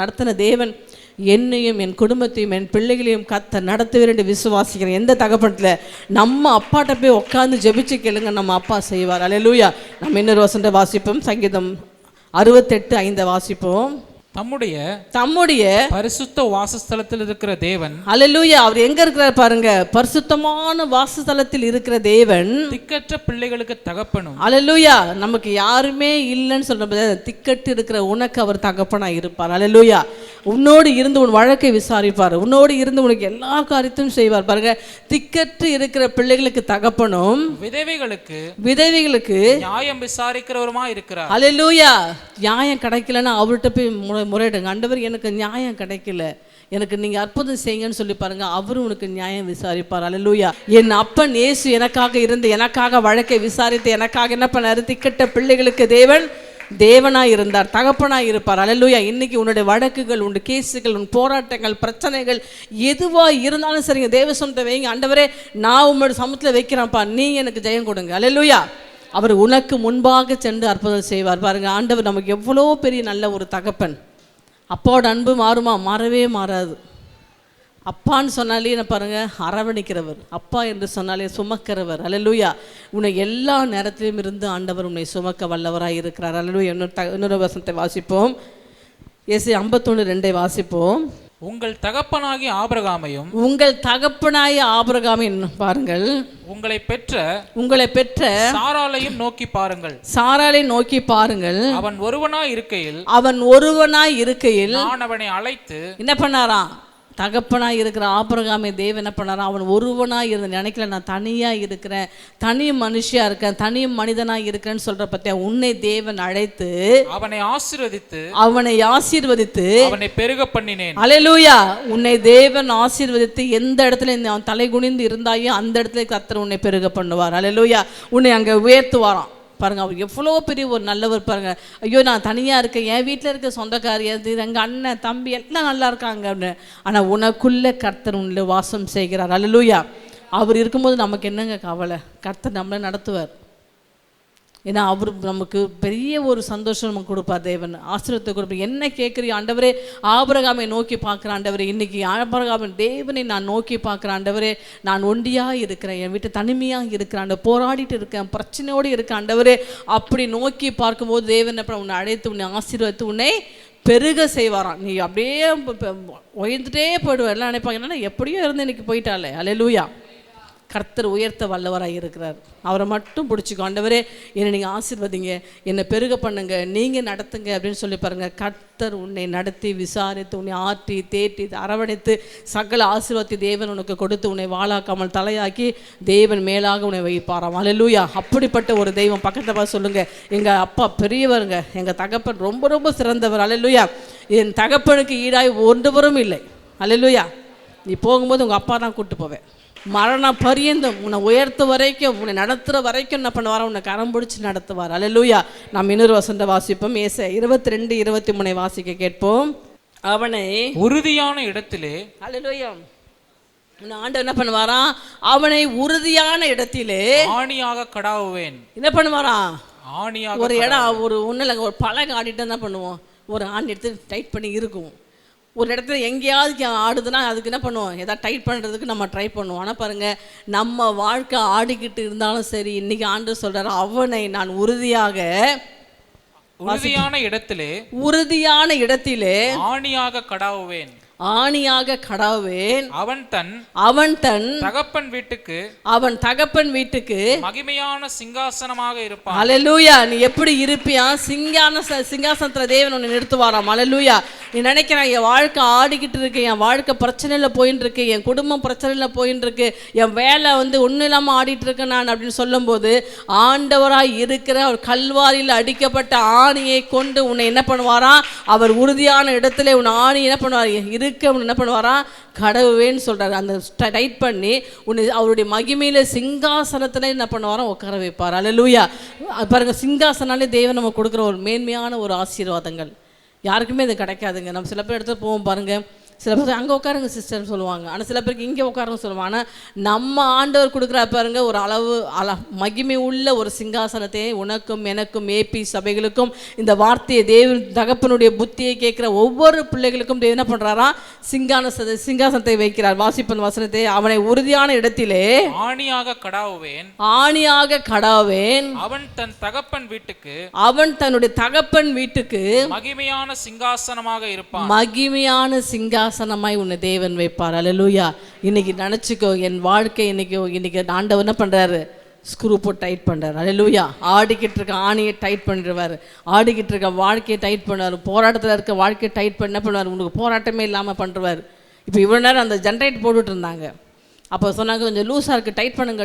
[SPEAKER 1] நடத்தின தேவன் என்னையும் என் குடும்பத்தையும் என் பிள்ளைகளையும் நடத்துவேன் என்று விசுவாசிக்கிறேன். எந்த தகப்பனத்தில் நம்ம அப்பாட்ட போய் உட்காந்து ஜெபிச்சு கேளுங்க, நம்ம அப்பா செய்வார். அல்லேலூயா. நம்ம இன்னொரு வசனத்தை வாசிப்போம். சங்கீதம் 68:5 வாசிப்போம்.
[SPEAKER 3] தம்முடைய பரிசுத்த வாசஸ்தலத்தில் இருக்கிற தேவன்.
[SPEAKER 1] அல்லேலூயா. அவர் எங்க இருக்கிறார் பாருங்க, பரிசுத்தமான வாசஸ்தலத்தில் இருக்கிற தேவன்
[SPEAKER 3] திக்கற்ற பிள்ளைகளுக்கு தகப்பனும்.
[SPEAKER 1] அல்லேலூயா. நமக்கு யாருமே இல்லைன்னு சொல்ற திக்கட்டு இருக்கிற உனக்கு அவர் தகப்பனா இருப்பார். அல்லேலூயா. உன்னோடு இருந்து உன் வழக்கை விசாரிப்பார், உன்னோடு இருந்து உனக்கு எல்லா காரியத்தையும் செய்வார். பாருங்க, திக்கற்று இருக்கிற பிள்ளைகளுக்கு தகப்பனும் விதவைகளுக்கு
[SPEAKER 3] நியாயம் விசாரிக்கிறவருமா இருக்கிறார்.
[SPEAKER 1] அல்லேலூயா. நியாயம் கிடைக்கலன்னா அவர்கிட்ட போய் முறையிடுங்க. ஆண்டவர் எனக்கு நியாயம் கிடைக்கல, எனக்கு நீங்க அற்புதம் செய்யுங்கன்னு சொல்லி பாருங்க, அவரும் உனக்கு நியாயம் விசாரிப்பார். அல்லேலூயா. என் அப்பன் இயேசு எனக்காக இருந்து எனக்காக வழக்கை விசாரித்து எனக்காக என்ன பண்ணாரு, திக்கட்ட பிள்ளைகளுக்கு தேவனாய் இருந்தார், தகப்பனாய் இருப்பார். அல்லேலூயா. இன்னைக்கு உன்னுடைய வழக்குகள், உன் கேஸுகள், உன் போராட்டங்கள், பிரச்சனைகள் எதுவா இருந்தாலும் சரிங்க, தேவ சொந்த வைங்க. ஆண்டவரே நான் உங்களோட சமூகத்தில் வைக்கிறேன்ப்பா, நீ எனக்கு ஜெயம் கொடுங்க. அல்லேலூயா. அவர் உனக்கு முன்பாக சென்று அற்புதம் செய்வார். பாருங்க, ஆண்டவர் நமக்கு எவ்வளோ பெரிய நல்ல ஒரு தகப்பன். அப்பாவோட அன்பு மாறுமா? மாறவே மாறாது. அப்பான்னு சொன்னாலே என்ன பாருங்க, அரவணைக்கிறவர். அப்பா என்று சொன்னாலே சுமக்கிறவர். அல்லேலூயா. உன்னை எல்லா நேரத்திலும் இருந்து ஆண்டவர் உன்னை சுமக்க வல்லவராக இருக்கிறார். அல்லேலூயா. இன்னொரு வசனத்தை வாசிப்போம். ஏசாயா 51:2 வாசிப்போம்.
[SPEAKER 3] உங்கள் தகப்பனாகிய ஆபிரகாமை பாருங்கள், உங்களை பெற்ற சாராளையும் நோக்கி பாருங்கள். அவன் ஒருவனாய் இருக்கையில் நான் அவனை அழைத்து
[SPEAKER 1] என்ன பண்ணாராம், தகப்பனாக இருக்கிற ஆபிரகாமை தேவன் என்ன பண்ணாராம், அவன் ஒருவனாக இருந்து நினைக்கல, நான் தனியாக இருக்கிறேன், தனி மனுஷியாக இருக்கேன், தனி மனிதனாக இருக்கிறேன்னு சொல்கிற பற்றியா, உன்னை தேவன் அழைத்து
[SPEAKER 3] அவனை ஆசீர்வதித்து
[SPEAKER 1] அவனை
[SPEAKER 3] பெருக பண்ணினேன்.
[SPEAKER 1] அல்லேலூயா. உன்னை தேவன் ஆசீர்வதித்து எந்த இடத்துல அவன் தலை குனிந்து இருந்தாயோ அந்த இடத்துல கர்த்தர் உன்னை பெருக பண்ணுவார். அல்லேலூயா. உன்னை அங்கே உயர்த்துவாராம். பாருங்க, அவர் எவ்வளோ பெரிய ஒரு நல்லவர் பாருங்க. ஐயோ நான் தனியாக இருக்கேன், என் வீட்டில் இருக்க சொந்தக்காரி, எங்கள் அண்ணன் தம்பி எல்லாம் நல்லா இருக்காங்க அப்படின்னு. ஆனால் உனக்குள்ளே கர்த்தர் உள்ள வாசம் செய்கிறார். அல்லேலூயா. அவர் இருக்கும்போது நமக்கு என்னங்க கவலை, கர்த்தர் நம்மளை நடத்துவார். ஏன்னா அவர் நமக்கு பெரிய ஒரு சந்தோஷம் நமக்கு கொடுப்பார். தேவன் ஆசீர்வாதத்தை கொடுப்பார். என்ன கேட்குறீ ஆண்டவரே, ஆபிரகாமை நோக்கி பார்க்குற ஆண்டவரே, இன்றைக்கி ஆபிரகாமின் தேவனை நான் நோக்கி பார்க்குற ஆண்டவரே, நான் ஒண்டியாக இருக்கிறேன், என் வீட்டை தனிமையாக இருக்கிறேன், போராடிட்டு இருக்கேன், பிரச்சனையோடு இருக்கேன் ஆண்டவரே, அப்படி நோக்கி பார்க்கும்போது தேவன் அப்புறம் உன்னை அழைத்து உன்னை ஆசீர்வதித்து உன்னை பெருக செய்வாராம். நீ அப்படியே உயர்ந்துட்டே போயிடுவார். எல்லாம் நினைப்பாங்க, என்னன்னா எப்படியோ இருந்து இன்னைக்கு போயிட்டாலே. அல்லேலூயா. கர்த்தர் உயர்த்த வல்லவராக இருக்கிறார். அவரை மட்டும் பிடிச்சிக்கோ. ஆண்டவரே என்னை நீங்கள் ஆசீர்வதிங்க, என்னை பெருக பண்ணுங்க, நீங்கள் நடத்துங்க அப்படின்னு சொல்லி பாருங்கள். கர்த்தர் உன்னை நடத்தி விசாரித்து உன்னை ஆற்றி தேற்றி அரவணைத்து சகல ஆசீர்வாதத்தை தேவன் உனக்கு கொடுத்து உன்னை வாழாக்காமல் தலையாக்கி தேவன் மேலாக உன்னை வைப்பாராம். அல்லேலூயா. அப்படிப்பட்ட ஒரு தெய்வம். பக்கத்தில் பார்த்து சொல்லுங்கள், எங்கள் அப்பா பெரியவருங்க, எங்கள் தகப்பன் ரொம்ப ரொம்ப சிறந்தவர். அல்லேலூயா. என் தகப்பனுக்கு ஈடாய் ஒன்றுவரும் இல்லை. அல்லேலூயா. நீ போகும்போது உங்கள் அப்பா தான் கூப்பிட்டு போவேன். மரண பரியந்தம் உன்னை உயர்த்த வரைக்கும், உன்னை நடத்துகிற வரைக்கும் என்ன பண்ணுவார்? உன்னை கரம் பிடிச்சி நடத்துவார். அல்லேலூயா. நாம் இன்னொரு வசனத்தை வாசிப்போம். ஏசாயா 22:23 வாசிக்க கேட்போம். அவனை
[SPEAKER 3] உறுதியான இடத்திலே,
[SPEAKER 1] அல்லேலூயா, ஆண்டவர் என்ன பண்ணுவாராம்? அவனை உறுதியான இடத்திலே
[SPEAKER 3] ஆணியாக கடாவுவேன்.
[SPEAKER 1] என்ன பண்ணுவாராம்?
[SPEAKER 3] ஆணியாக.
[SPEAKER 1] ஒரு இடம், ஒரு ஒன்றும் இல்லைங்க, ஒரு பழக ஆடிட்டு என்ன பண்ணுவோம்? ஒரு ஆணி எடுத்து டைட் பண்ணி இருக்கும். ஒரு இடத்துல எங்கேயாவது ஆடுதுன்னா அதுக்கு என்ன பண்ணுவோம்? எதாவது டைட் பண்ணுறதுக்கு நம்ம ட்ரை பண்ணுவோம். ஆனால் பாருங்கள், நம்ம வாழ்க்கை ஆடிக்கிட்டு இருந்தாலும் சரி, இன்றைக்கி ஆண்டவர் சொல்கிறார், அவனை நான் உறுதியான இடத்திலே
[SPEAKER 3] ஆணியாக கடாவுவேன்.
[SPEAKER 1] ஆணியாக கடாவேன்.
[SPEAKER 3] அவன் தன் தகப்பன் வீட்டுக்கு மகிமையான சிங்காசனமாக இருப்பான்.
[SPEAKER 1] அல்லேலூயா. நீ எப்படி இருப்பியா? சிங்காசனத்துல தேவன் உன்னை நிறுத்துவாராம். அல்லேலூயா. நீ நினைக்கிறான், என் வாழ்க்கை ஆடிக்கிட்டு இருக்கு, என் வாழ்க்கை பிரச்சனையில் போயின்னு இருக்கு, என் குடும்பம் பிரச்சனையில் போயின்னு இருக்கு, என் வேலை ஒன்றும் இல்லாமல் ஆடிட்டு இருக்கேன் நான் அப்படின்னு சொல்லும்போது, ஆண்டவராய் இருக்கிற அவர் கல்வாரியில் அடிக்கப்பட்ட ஆணியை கொண்டு உன்னை என்ன பண்ணுவாராம்? அவர் உறுதியான இடத்துல உன்னை ஆணி என்ன பண்ணுவார்? என்ன பண்ணுவாரா? கடவுவேன்னு சொல்றாரு. அந்த டைட் பண்ணி உன்னை அவருடைய மகிமையில சிங்காசனத்துல என்ன பண்ணுவாரா? உட்கார வைப்பார். அல்லேலூயா. பாருங்க, சிங்காசனாலே தேவன் நம்ம கொடுக்குற ஒரு மேன்மையான ஒரு ஆசீர்வாதங்கள் யாருக்குமே இது கிடைக்காதுங்க. நம்ம சில பேர் இடத்துல போவோம் பாருங்க, சில பேர் அங்கே உட்காருங்க சிஸ்டர்னு சொல்லுவாங்க, ஆனால் சில பேருக்கு இங்கே உட்காருங்க சொல்லுவாங்க. ஆனால் நம்ம ஆண்டவர் கொடுக்குற பாருங்க ஒரு மகிமை உள்ள ஒரு சிங்காசனத்தை உனக்கும் எனக்கும் ஏபி சபைகளுக்கும் இந்த வார்த்தையை தேவன் தகப்பனுடைய புத்தியை கேட்குற ஒவ்வொரு பிள்ளைகளுக்கும் தேவன் என்ன பண்ணுறாரா? சிங்காசனத்தை வைக்கிறார். வாசிப்பன் வசனத்தை, அவனை உறுதியான இடத்திலே
[SPEAKER 3] ஆணியாக கடாவுவேன்.
[SPEAKER 1] அவன் தன்னுடைய தகப்பன் வீட்டுக்கு
[SPEAKER 3] மகிமையான சிங்காசனமாக இருப்பான்.
[SPEAKER 1] மகிமையான சிங்காசனமாய் உன்னை தேவன் வைப்பார். அல்லேலூயா. இன்னைக்கு நினச்சிக்கோ, என் வாழ்க்கை இன்னைக்கு ஆண்டவர் என்ன பண்ணுறாரு? ஸ்க்ரூ போட்டு டைட் பண்ணுறாரு. அல்லேலூயா. ஆடிக்கிட்டு இருக்க ஆணியை டைட் பண்ணிடுவார். ஆடிக்கிட்டு இருக்க வாழ்க்கையை டைட் பண்ணுவார். போராட்டத்தில் இருக்க வாழ்க்கையை டைட் பண்ண என்ன பண்ணுவார்? உங்களுக்கு போராட்டமே இல்லாமல் பண்ணுறாரு. இப்போ இவ்வளோ நேரம் அந்த ஜென்ரேட் போட்டுட்டு இருந்தாங்க. அப்போ சொன்னாங்க, கொஞ்சம் லூஸாக இருக்குது, டைட் பண்ணுங்க.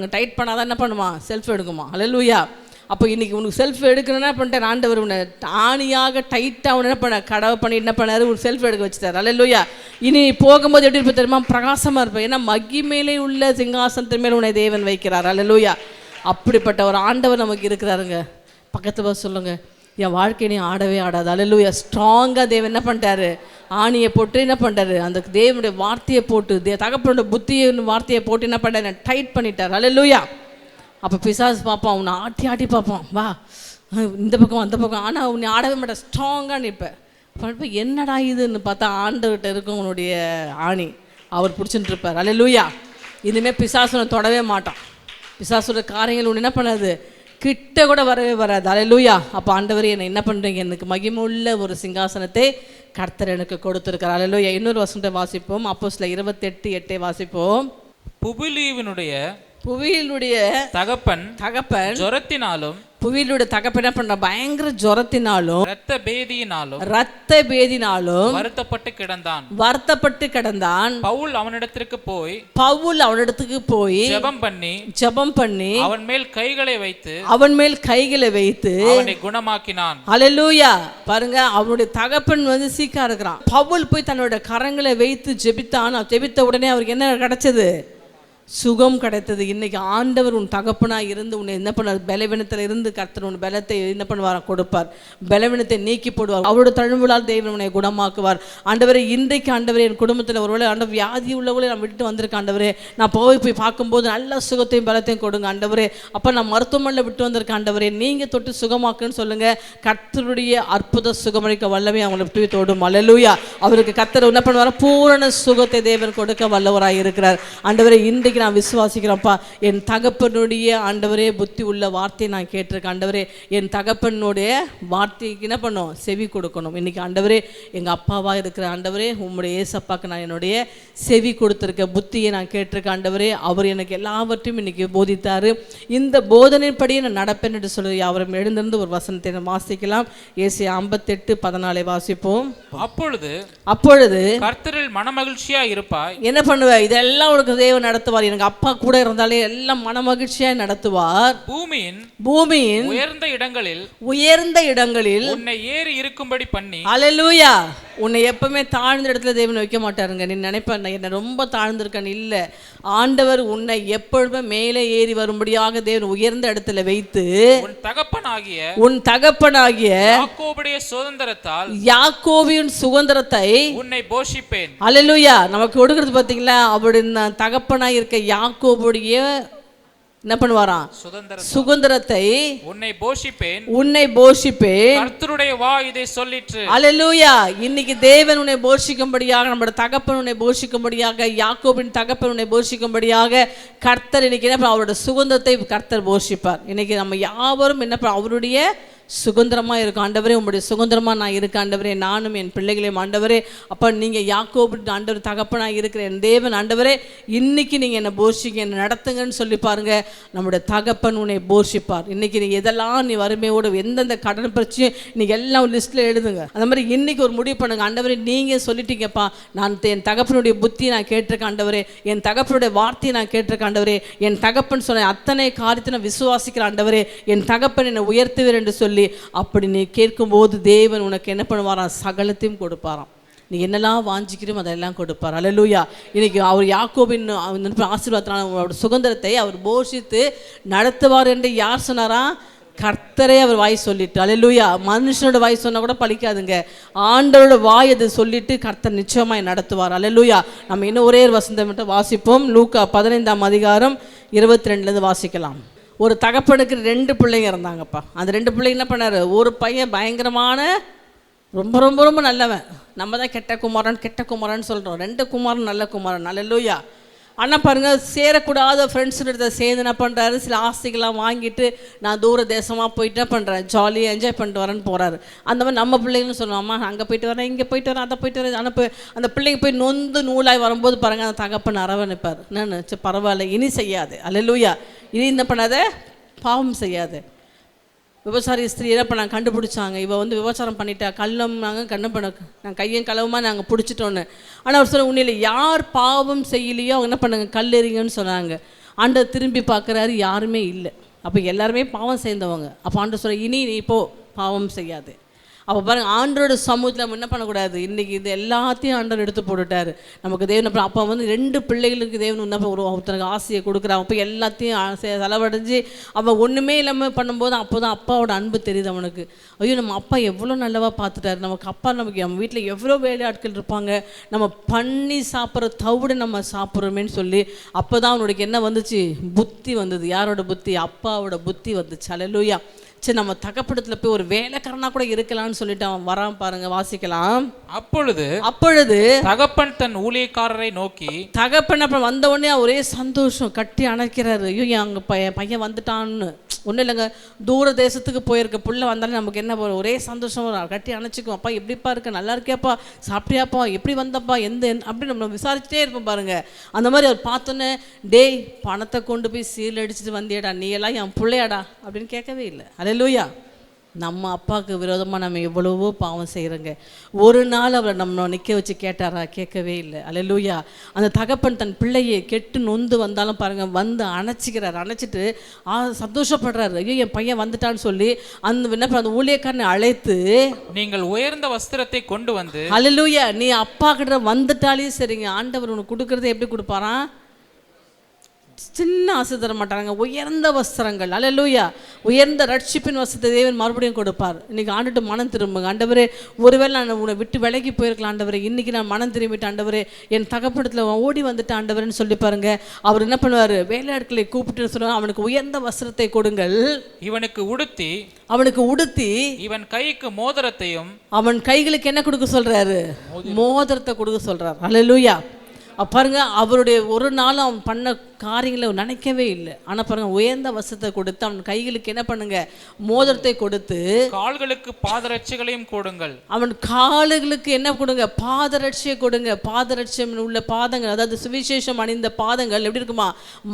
[SPEAKER 1] டைட் பண்ணாதான் என்ன பண்ணுவான்? செல்ஃப் எடுக்குமா? அல்லேலூயா. அப்போ இன்றைக்கி உனக்கு செல்ஃப் எடுக்கணும்னா பண்ணிட்டார் ஆண்டவர். உன்னை ஆணியாக டைட்டாக அவனை என்ன பண்ண கடவை பண்ணி என்ன பண்ணார்? ஒரு செல்ஃப் எடுக்க வச்சுட்டார். அல்லேலூயா. இனி போகும்போது எப்படி இருப்ப தெரியுமா? பிரகாசமாக இருப்பேன். ஏன்னா மகிமையிலே உள்ள சிங்காசனத்தின் மேலே உன்னை தேவன் வைக்கிறார். அல்லேலூயா. அப்படிப்பட்ட ஒரு ஆண்டவர் நமக்கு இருக்கிறாருங்க. பக்கத்தில் சொல்லுங்கள், என் வாழ்க்கையை ஆடவே ஆடாது. அல்லேலூயா. ஸ்ட்ராங்காக தேவன் என்ன பண்ணிட்டாரு? ஆணியை போட்டு என்ன பண்ணுறாரு? அந்த தேவனுடைய வார்த்தையை போட்டு தகப்பனுடைய வார்த்தையை போட்டு என்ன பண்ணுறாரு? டைட் பண்ணிட்டார். அல்லேலூயா. அப்போ பிசாசு பார்ப்பான், உன்னை ஆட்டி பார்ப்பான், வா இந்த பக்கம் அந்த பக்கம், ஆனால் உன்னை ஆடவே மாட்டேன், ஸ்ட்ராங்காக நிற்பேன். என்னடா இதுன்னு பார்த்தா ஆண்டவர்கிட்ட இருக்கும் உன்னுடைய ஆணி, அவர் பிடிச்சிட்டு இருப்பார். அல்லேலூயா. இனிமேல் பிசாசுனை தொடவே மாட்டான். பிசாசோட காரியங்கள் ஒன்று என்ன பண்ணாது? கிட்ட கூட வரவே வராது. அல்லேலூயா. அப்போ ஆண்டவர் என்னை என்ன பண்ணுறீங்க? எனக்கு மகிமுள்ள ஒரு சிங்காசனத்தை கர்த்தர் எனக்கு கொடுத்துருக்கார். அல்லேலூயா. இன்னொரு வசனத்தை வாசிப்போம். அப்போஸ்தலர் 28:8 வாசிப்போம். புவியிலுடைய தகப்பன்
[SPEAKER 3] ஜொரத்தினாலும்,
[SPEAKER 1] புவியிலுடைய தகப்பன் என்ன பண்ற? பயங்கர ஜொரத்தினாலும் இரத்த பேதினாலும் வருத்தப்பட்டு கிடந்தான். பவுல் அவனிடத்துக்கு போய் ஜெபம் பண்ணி அவன் மேல் கைகளை வைத்து
[SPEAKER 3] அவனை குணமாக்கினான்.
[SPEAKER 1] அல்லேலூயா. பாருங்க, அவனுடைய தகப்பன் சீக்கா இருக்கிறான். பவுல் போய் தன்னோட கரங்களை வைத்து ஜெபித்தான். ஜெபித்த உடனே அவருக்கு என்ன கிடைச்சது? சுகம் கிடைத்தது. இன்னைக்கு ஆண்டவர் உன் தகப்பனாக இருந்து உன்னை என்ன பண்ணார்? பலவீனத்தில் இருந்து கர்த்தர் உன் பலத்தை என்ன பண்ணுவார்? கொடுப்பார். பலவீனத்தை நீக்கி போடுவார். அவரோட தழும்புகளால் தேவன் உன்னை குணமாக்குவார். ஆண்டவரே, இன்றைக்கு ஆண்டவரே, என் குடும்பத்தில் ஒருவேளை ஆண்டவர் வியாதி உள்ளவர்களே நான் விட்டுட்டு வந்திருக்கேன். ஆண்டவரே, நான் போய் பார்க்கும்போது நல்ல சுகத்தையும் பலத்தையும் கொடுங்க ஆண்டவரே. அப்போ நான் மருத்துவமனையில் விட்டு வந்திருக்கேன் ஆண்டவரே, நீங்கள் தொட்டு சுகமாக்குன்னு சொல்லுங்கள். கர்த்தருடைய அற்புத சுகமளிக்க வல்லமை அவங்களை விட்டு தோடும். அல்லேலூயா. அவருக்கு கர்த்தர் என்ன பண்ணுவார்? பூரண சுகத்தை தேவன் கொடுக்க வல்லவராக இருக்கிறார். ஆண்டவரே, இன்றைக்கு இன்னைக்கு நான் விசுவாசிக்கிறேன்ப்பா, என் தகப்பனுடைய ஆண்டவரே புத்தி உள்ள வார்த்தையை நான் கேட்டிருக்கேன். ஆண்டவரே என் தகப்பனுடைய வார்த்தைக்கு என்ன பண்ணும், செவி கொடுக்கணும். இன்னைக்கு ஆண்டவரே எங்கள் அப்பாவாக இருக்கிற ஆண்டவரே உம்முடைய ஏசப்பாக்கு நான் என்னுடைய செவி கொடுத்துருக்க புத்தியை நான் கேட்டிருக்கேன். ஆண்டவரே அவர் எனக்கு எல்லாவற்றையும் இன்னைக்கு போதித்தாரு. இந்த போதனைப்படியே நான் நடப்பேன் என்று சொல்லி அவரும் எழுந்திருந்து ஒரு வசனத்தை நான் வாசிக்கலாம். ஏசாயா 58:14 வாசிப்போம்.
[SPEAKER 3] அப்பொழுது கர்த்தரில் மனமகிழ்ச்சியா இருப்பாய்.
[SPEAKER 1] என்ன பண்ணுவ, இதெல்லாம் உனக்கு தேவன் நடத்துவார். எனக்கு அப்பா கூட இருந்தாலே எல்லாம் மனமகிழ்ச்சியா நடத்துவார். பூமியின் உயர்ந்த இடங்களில்
[SPEAKER 3] உன்னை ஏறி இருக்கும்படி பண்ணி.
[SPEAKER 1] அல்லேலூயா. உன்னை எப்பவுமே தாழ்ந்த இடத்துல தேவன் வைக்க மாட்டாருங்க. நீ நினைப்ப என்ன ரொம்ப தாழ்ந்திருக்கன்னு இல்லை. ஆண்டவர் உன்னை எப்பொழுதுமே மேலே ஏறி வரும்படியாக தேவன் உயர்ந்த இடத்துல வைத்து உன் தகப்பனாகிய யாக்கோபின் சுதந்திரத்தை
[SPEAKER 3] உன்னை போஷிப்பேன்.
[SPEAKER 1] அல்லேலூயா. நமக்கு கொடுக்கிறது பார்த்தீங்களா, அவருடைய தகப்பனாய் இருக்க யாக்கோபுடைய என்ன பண்ணுவாராம், சுதந்திரத்தை உன்னை போஷிப்பேன்.
[SPEAKER 3] கர்த்தருடைய வாய் இதை சொல்லிற்று.
[SPEAKER 1] அல்லேலூயா. இன்னைக்கு தேவன் உன்னை போஷிக்கும்படியாக, நம்முடைய தகப்பன் உன்னை போஷிக்கும்படியாக, யாக்கோபின் தகப்பன் உன்னை போஷிக்கும்படியாக கர்த்தர் இன்னைக்கு என்ன அவருடைய சுதந்திரத்தை கர்த்தர் போஷிப்பார். இன்னைக்கு நம்ம யாவரும் என்ன அவருடைய சுதந்திரமாக இருக்கும். ஆண்டவரே உங்களுடைய சுதந்திரமாக நான் இருக்கேன் ஆண்டவரே, நானும் என் பிள்ளைகளையும் ஆண்டவரே. அப்போ நீங்கள் யாக்கோபு ஆண்டவர் தகப்பனாக இருக்கிற என் தேவன் ஆண்டவரே, இன்னைக்கு நீங்கள் என்னை போஷிங்க, என்னை நடத்துங்கன்னு சொல்லி பாருங்கள். நம்முடைய தகப்பன் உன்னை போஷிப்பார். இன்னைக்கு நீ எதெல்லாம் நீ வறுமையோடு எந்தெந்த கடன் பிரச்சனையும் நீங்கள் எல்லாம் லிஸ்ட்டில் எழுதுங்க. அந்த மாதிரி இன்னைக்கு ஒரு முடிவு பண்ணுங்க. ஆண்டவரே நீங்கள் சொல்லிட்டீங்கப்பா, நான் என் தகப்பனுடைய புத்தியை நான் கேட்டிருக்கேன் ஆண்டவரே, என் தகப்பனுடைய வார்த்தையை நான் கேட்டிருக்கேன் ஆண்டவரே, என் தகப்பன் சொன்ன அத்தனை காரியத்தை நான் விசுவாசிக்கிறேன் ஆண்டவரே, என் தகப்பன் என்னை உயர்த்துவேன் என்று சொல்லி அப்படி நீ கேட்கும்போது தேவன் உனக்கு என்ன பண்ணுவாராம், சகலத்தையும் கொடுப்பாராம். நீ என்னெல்லாம் வாஞ்சிக்கிறோம் அதெல்லாம் கொடுப்பார். அல்லேலூயா. இன்னைக்கு அவர் யாக்கோபின் ஆசீர்வாதத்தினால அவருடைய சுதந்திரத்தை அவர் போஷித்து நடத்துவார் என்று யார் சொன்னாரா? கர்த்தரே அவர் வாய் சொல்லிட்டு. அல்லேலூயா. மனுஷனோட வாய் சொன்னா கூட பலிக்காதுங்க. ஆண்டவரோட வாய் அதை சொல்லிட்டு கர்த்தர் நிச்சயமாய் நடத்துவார். அல்லேலூயா. நம்ம இன்னும் ஒரே ஒரு வசனத்தை மட்டும் வாசிப்போம். லூக்கா 15:22 வாசிக்கலாம். ஒரு தகப்பனுக்கு 2 பிள்ளைங்க இருந்தாங்கப்பா. அந்த 2 பிள்ளைங்க என்ன பண்ணாரு, ஒரு பையன் பயங்கரமான ரொம்ப ரொம்ப ரொம்ப நல்லவன். நம்ம தான் கெட்ட குமாரன் சொல்கிறோம். 2 குமாரன் நல்ல குமாரன். அல்லேலூயா. ஆனால் பாருங்கள், சேரக்கூடாத ஃப்ரெண்ட்ஸுன்னு சேர்ந்து என்ன பண்ணுறாரு, சில ஆசைகள்லாம் வாங்கிட்டு நான் தூர தேசமாக போயிட்டு என்ன பண்ணுறேன், ஜாலியாக என்ஜாய் பண்ணிட்டு வரேன்னு போகிறாரு. அந்த மாதிரி நம்ம பிள்ளைங்கன்னு சொல்லுவோம், அம்மா அங்கே போயிட்டு வரேன், இங்கே போயிட்டு வரேன், அதை போயிட்டு வரேன். ஆனால் அந்த பிள்ளைங்க போய் நொந்து நூலாய் வரும்போது பாருங்கள், அந்த தகப்பன் அரவணைப்பார். என்னன்னு சரி பரவாயில்ல, இனி செய்யாது. அல்லேலூயா. இனி என்ன பண்ணாத, பாவம் செய்யாது. விபச்சாரி ஸ்திரீ என்ன பண்ணாங்க, கண்டுபிடிச்சாங்க. இவ விபச்சாரம் பண்ணிட்டா, கள்ளம் நாங்கள் கண்ணம் பண்ண நாங்கள் கையும் களவுமா நாங்கள் பிடிச்சிட்டோன்னு. ஆனால் அவர் சொல்ல, உன்னில் யார் பாவம் செய்யலையோ அவங்க என்ன பண்ணாங்க, கல்லெறிங்கன்னு சொன்னாங்க. ஆண்டவர் திரும்பி பார்க்குறாரு, யாருமே இல்லை. அப்போ எல்லாருமே பாவம் செய்தவங்க. அப்போ ஆண்டவர் சொல்ல, இனி நீ இப்போ பாவம் செய்யாது. அப்போ பாருங்கள், ஆண்டரோட சமூகத்தில் நம்ம என்ன பண்ணக்கூடாது, இன்றைக்கி இது எல்லாத்தையும் ஆண்டவர் எடுத்து போட்டுட்டார் நமக்கு தேவன். அப்புறம் அப்போ 2 பிள்ளைகளுக்கு தேவன் என்ன ஒருத்தருக்கு ஆசையை கொடுக்குறான். அப்போ எல்லாத்தையும் செலவடைஞ்சு அவன் ஒன்றுமே இல்லாமல் பண்ணும்போது அப்போ தான் அப்பாவோட அன்பு தெரியுது அவனுக்கு. ஐயோ, நம்ம அப்பா எவ்வளோ நல்லவா பார்த்துட்டாரு. நமக்கு நம்ம வீட்டில் எவ்வளோ வேலையாட்கள் இருப்பாங்க, நம்ம பண்ணி சாப்பிட்ற தவிட நம்ம சாப்பிட்றோமேன்னு சொல்லி அப்போ தான் அவனுக்கு என்ன வந்துச்சு, புத்தி வந்தது. யாரோட புத்தி? அப்பாவோட புத்தி வந்துச்சு. அல்லேலூயா. சரி, நம்ம தகப்படத்தில் போய் ஒரு வேலைக்காரனா கூட இருக்கலாம்னு சொல்லிட்டு அவன் வரான் பாருங்க. வாசிக்கலாம். அப்பொழுது
[SPEAKER 3] தகப்பன் தன் ஊழியக்காரரை நோக்கி,
[SPEAKER 1] தகப்பன் அப்புறம் வந்த உடனே ஒரே சந்தோஷம், கட்டி அணைக்கிறாரு. ஐயோ, அங்கே பையன் வந்துட்டான்னு. ஒன்றும் இல்லைங்க, தூர தேசத்துக்கு போயிருக்க புள்ள வந்தாலும் நமக்கு என்ன ஒரே சந்தோஷம், கட்டி அணைச்சிக்கும். அப்பா எப்படிப்பா இருக்க, நல்லா இருக்கியாப்பா, சாப்பிட்டியாப்பா, எப்படி வந்தப்பா, அப்படி நம்ம விசாரிச்சுட்டே இருப்போம் பாருங்க. அந்த மாதிரி அவர் பார்த்தோன்னே, டேய் பணத்தை கொண்டு போய் சீல் அடிச்சுட்டு வந்தியடா, நீ எல்லாம் என் பிள்ளையாடா அப்படின்னு கேட்கவே இல்லை. அல்லேலூயா. நம்ம அப்பாவுக்கு விரோதமாக நம்ம எவ்வளவோ பாவம் செய்கிறோங்க. ஒரு நாள் அவரை நம்ம நிற்க வச்சு கேட்டாரா? கேட்கவே இல்லை. அல்லேலூயா. அந்த தகப்பன் தன் பிள்ளையை கெட்டு நொந்து வந்தாலும் பாருங்கள், வந்து அணைச்சிக்கிறார். அணைச்சிட்டு சந்தோஷப்படுறாரு. ஐயோ, என் பையன் வந்துட்டான்னு சொல்லி அந்த ஊழியக்காரனை அழைத்து,
[SPEAKER 3] நீங்கள் உயர்ந்த வஸ்திரத்தை கொண்டு வந்து.
[SPEAKER 1] அல்லேலூயா. நீ அப்பா கிட்ட வந்துட்டாலே சரிங்க, ஆண்டவர் உனக்கு கொடுக்குறத எப்படி கொடுப்பாரான்? சின்ன ஆசை தர மாட்டாங்க, உயர்ந்த வஸ்திரங்கள். அல்லேலூயா. உயர்ந்த ரட்சிப்பின் வஸ்திரத்தை தேவன் மறுபடியும் கொடுப்பார். இன்றைக்கி ஆண்டுட்டு மனம் திரும்புங்க. ஆண்டவரே, ஒருவேளை நான் உன்னை விட்டு விலகி போயிருக்கலாம் ஆண்டவரே, இன்றைக்கி நான் மனம் திரும்பிட்டு ஆண்டவரே, என் தகப்படத்தில் ஓடி வந்துட்டு ஆண்டவரேன்னு சொல்லி பாருங்க. அவர் என்ன பண்ணுவார், வேலையாட்களை கூப்பிட்டு சொல்லுவார், அவனுக்கு உயர்ந்த வஸ்திரத்தை கொடுங்கள்,
[SPEAKER 3] அவனுக்கு
[SPEAKER 1] உடுத்தி
[SPEAKER 3] இவன் கைக்கு மோதிரத்தையும்,
[SPEAKER 1] அவன் கைகளுக்கு என்ன கொடுக்க சொல்றாரு, மோதிரத்தை கொடுக்க சொல்றார். அல்லேலூயா. பாருங்க, அவருடைய ஒரு நாள் அவன் பண்ண காரியங்களை நினைக்கவே இல்லை. ஆனா பாருங்க, உயர்ந்த வஸ்திரத்தை கொடுத்து அவன் கைகளுக்கு என்ன பண்ணுங்க, மோதிரத்தை கொடுத்து
[SPEAKER 3] கால்களுக்கு பாதரட்சைகளையும் கொடுங்கள்.
[SPEAKER 1] அவன் கால்களுக்கு என்ன கொடுங்க, பாதரட்சியை கொடுங்க. பாதரட்சியம் உள்ள பாதங்கள், அதாவது சுவிசேஷம் அணிந்த பாதங்கள் எப்படி இருக்குமா,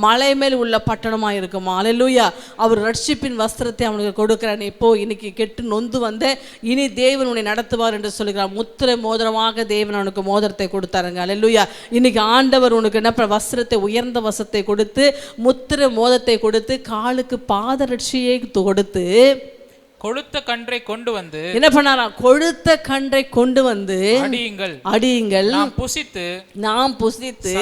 [SPEAKER 1] மலை மேல் உள்ள பட்டணமா இருக்குமா. அல்லேலூயா. அவர் ரட்சிப்பின் வஸ்திரத்தை அவனுக்கு கொடுக்கிறான். இப்போ இன்னைக்கு கெட்டு நொந்து வந்த இனி தேவன் உன்னை நடத்துவார் என்று சொல்லுகிறார். முத்திரை மோதிரமாக தேவன் அவனுக்கு மோதிரத்தை கொடுத்தாருங்க. அல்லேலூயா. இன்னைக்கு ஆண்டவர் உனக்கு என்ன வஸ்திரத்தை, உயர்ந்த வஸ்திரத்தை கொடுத்து, முத்திரை மோதிரத்தை கொடுத்து, காலுக்கு பாதரட்சியை கொடுத்து,
[SPEAKER 3] கொழுத்த கன்றை கொண்டு வந்து
[SPEAKER 1] என்ன பண்ணாராம், கொழுத்த கன்றை கொண்டு வந்து அடியுங்கள், நாம் புசித்து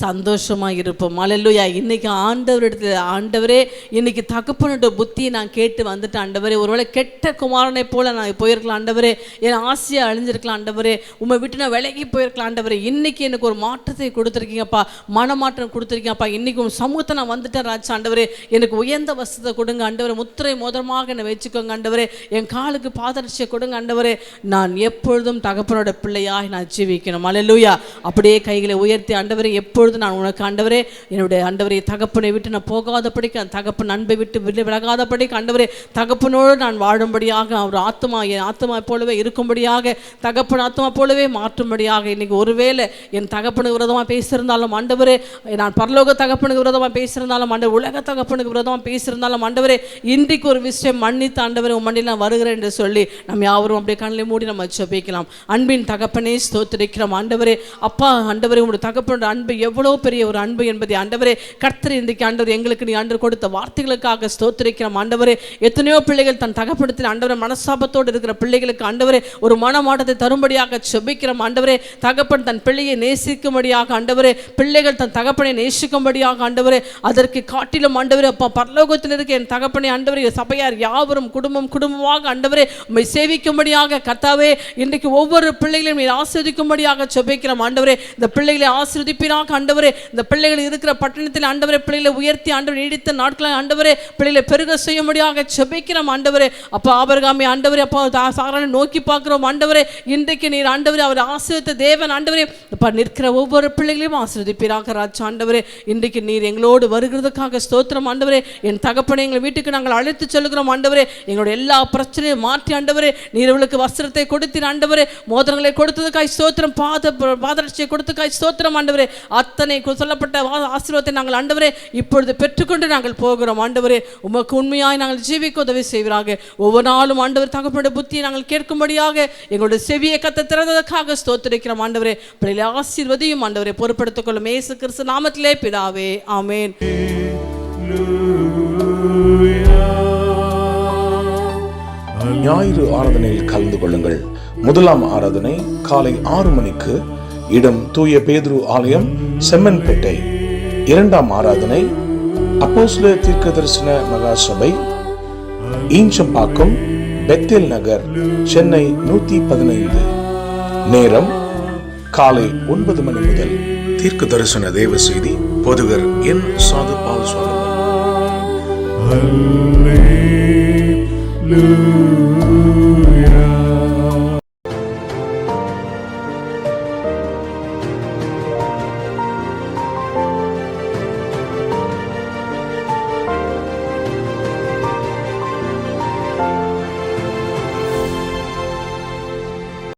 [SPEAKER 1] சந்தோஷமாயிருப்போம். அல்லேலூயா. இன்னைக்கு ஆண்டவரிடத்துல, ஆண்டவரே இன்னைக்கு தகப்பனோட புத்தியை நான் கேட்டு வந்துட்டு, ஆண்டவரே ஒருவேளை கெட்ட குமாரனை போல நான் போயிருக்கலாம் ஆண்டவரே, என் ஆசையை அழிஞ்சிருக்கலாம் ஆண்டவரே, உண்மை விட்டு நான் விலகி போயிருக்கலாம் ஆண்டவரே. இன்னைக்கு எனக்கு ஒரு மாற்றத்தை கொடுத்துருக்கீங்கப்பா, மனமாற்றம் கொடுத்துருக்கீங்கப்பா. இன்னைக்கு உன் சமூகத்தை நான் வந்துட்டேன் ராஜா. ஆண்டவரே எனக்கு உயர்ந்த வஸ்திரத்தை கொடுங்க ஆண்டவரே, முத்திரை மோதிரமாக என்னை வச்சுக்கோங்க ஆண்டவரே, என் காலுக்கு பாதரட்சியை கொடுங்க ஆண்டவரே. நான் எப்பொழுதும் தகப்பனோட பிள்ளையாய் நான் ஜீவிக்கணும். அல்லேலூயா. அப்படியே கைகளை உயர்த்தி, ஆண்டவரே எப்பொழுதும் நான் உனக்கு ஆண்டவரே, என்னுடைய ஆண்டவரே தகப்பனை விட்டு நான் போகாதபடிக்கு, அந்த தகப்பன் அன்பை விட்டு விலகாதபடிக்கு ஆண்டவரே, தகப்பனோடு நான் வாழும்படியாக, அவர் ஆத்மா என் ஆத்மா போலவே இருக்கும்படியாக, தகப்பன் ஆத்மா போலவே மாற்றும்படியாக. இன்னைக்கு ஒருவேளை என் தகப்பனுக்கு விரோதமாக பேசியிருந்தாலும் ஆண்டவரே, நான் பரலோக தகப்பனுக்கு விரோதமாக பேசியிருந்தாலும் ஆண்டவர், உலக தகப்பனுக்கு விரோதமாக பேசியிருந்தாலும் ஆண்டவரே, இன்றைக்கு ஒரு விஷயம் மன்னித்து ஆண்டவரே உன் மண்ணில் நான் வருகிறேன் என்று சொல்லி நம்ம யாவரும் அப்படியே கண்ணிலே மூடி நம்ம ஜெபிக்கலாம். அன்பின் தகப்பனே ஸ்தோத்திரிக்கிறோம் ஆண்டவரே. அப்பா ஆண்டவரே, உங்களுடைய தகப்பனோட அன்பு எவ்வளோ பெரிய ஒரு அன்பு என்பதை ஆண்டவரே கர்த்தர் இன்றைக்கு ஆண்டவர் எங்களுக்கு நீ ஆண்டவர் கொடுத்த வார்த்தைகளுக்காக ஸ்தோத்திரிக்கிறோம் ஆண்டவரே. எத்தனையோ பிள்ளைகள் தன் தகப்பனத்தில் ஆண்டவரே மனசாபத்தோடு இருக்கிற பிள்ளைகளுக்கு ஆண்டவரே ஒரு மனமாட்டத்தை தரும்படியாக ஜெபிக்கிறோம் ஆண்டவரே. தகப்பன் தன் பிள்ளையை நேசிக்கும்படியாக ஆண்டவரே, பிள்ளைகள் தன் தகப்பனை நேசிக்கும்படியாக ஆண்டவரே, அதற்கு காட்டிலும் ஆண்டவரே அப்பா பரலோகத்தில் இருக்க என் தகப்பனை ஆண்டவரே, சபையார் யாவரும் குடும்பமாக ஆண்டவரே உம்மை சேவிக்கும்படியாக கர்த்தாவே, இன்றைக்கு ஒவ்வொரு பிள்ளைகளையும் நீர் ஆசீர்வதிக்கும்படியாக ஜெபிக்கிறோம் ஆண்டவரே. இந்த பிள்ளைகளை ஆசீர்வதிப்பீராக ஆண்டவரே. இந்த பிள்ளைகள் இருக்கிற பட்டணத்தில் ஆண்டவரே பிள்ளைகளை உயர்த்தி ஆண்டவர் நீடித்த நாட்களில் ஆண்டவரே பிள்ளைகளை பெருக செய்யும்படியாக ஜெபிக்கிறோம் ஆண்டவரே. அப்பா ஆபிரகாமை ஆண்டவரே அப்பா சாரானை நோக்கி பார்க்கிறோம் ஆண்டவரே. இன்றைக்கு நீர் ஆண்டவரே அவர் ஆசீர்வதித்த தேவன் ஆண்டவரே. அப்பா நிற்கிற ஒவ்வொரு பிள்ளைகளையும் ஆசீர்வதிப்பீராக ராஜா ஆண்டவரே. இன்றைக்கு நீர் எங்களோடு வருகிறதுக்காக ஸ்தோத்திரம் ஆண்டவரே. என் தகப்பனை எங்கள் வீட்டுக்கு நாங்கள் அழைத்து செல்கிறோம் ஆண்டவரே. எங்களுடைய எல்லா பிரச்சனையும் மாற்றி ஆண்டவரே, நீர் அவளுக்கு வஸ்திரத்தை கொடுத்தீர் ஆண்டவரே, மோதிரங்களை கொடுத்ததுக்காய் ஸ்தோத்திரம், பாதரட்சியை கொடுத்ததுக்காய் ஸ்தோத்திரம் ஆண்டவரே. அத்தனை சொல்லப்பட்ட ஆசீர்வாதத்தை நாங்கள் ஆண்டவரே இப்பொழுது பெற்றுக்கொண்டு நாங்கள் போகிறோம் ஆண்டவரே. உமக்கு உண்மையாய் நாங்கள் ஜீவிக்க உதவி செய்வீராக. ஒவ்வொரு நாளும் ஆண்டவர் தகப்பனுடைய புத்தியை நாங்கள் கேட்கும்படியாக எங்களுடைய செவியை கத்த திறந்ததற்காக ஸ்தோத்திரிக்கிறோம் ஆண்டவரே. பிள்ளைகளை ஆசீர்வதியும் ஆண்டவரை பொறுப்படுத்திக் கொள்ளும் இயேசு கிறிஸ்து நாமத்திலே பிதாவே, ஆமென்.
[SPEAKER 4] ஞாயிறு ஆராதனையில் கலந்து கொள்ளுங்கள். முதலாம் ஆராதனை காலை 6 மணிக்கு, இடம் தூய பேதுரு ஆலயம், செம்மன்பேட்டை. இரண்டாம் ஆராதனை அப்போஸ்தலர் தீர்க்கதரிசன மகா சபை, ஈஞ்சம்பாக்கம், பெத்தேல் நகர், சென்னை 115. நேரம் காலை 9 மணி முதல். தீர்க்க தரிசன தேவ செய்தி போதகர் என் சாது பால் சுவாமி.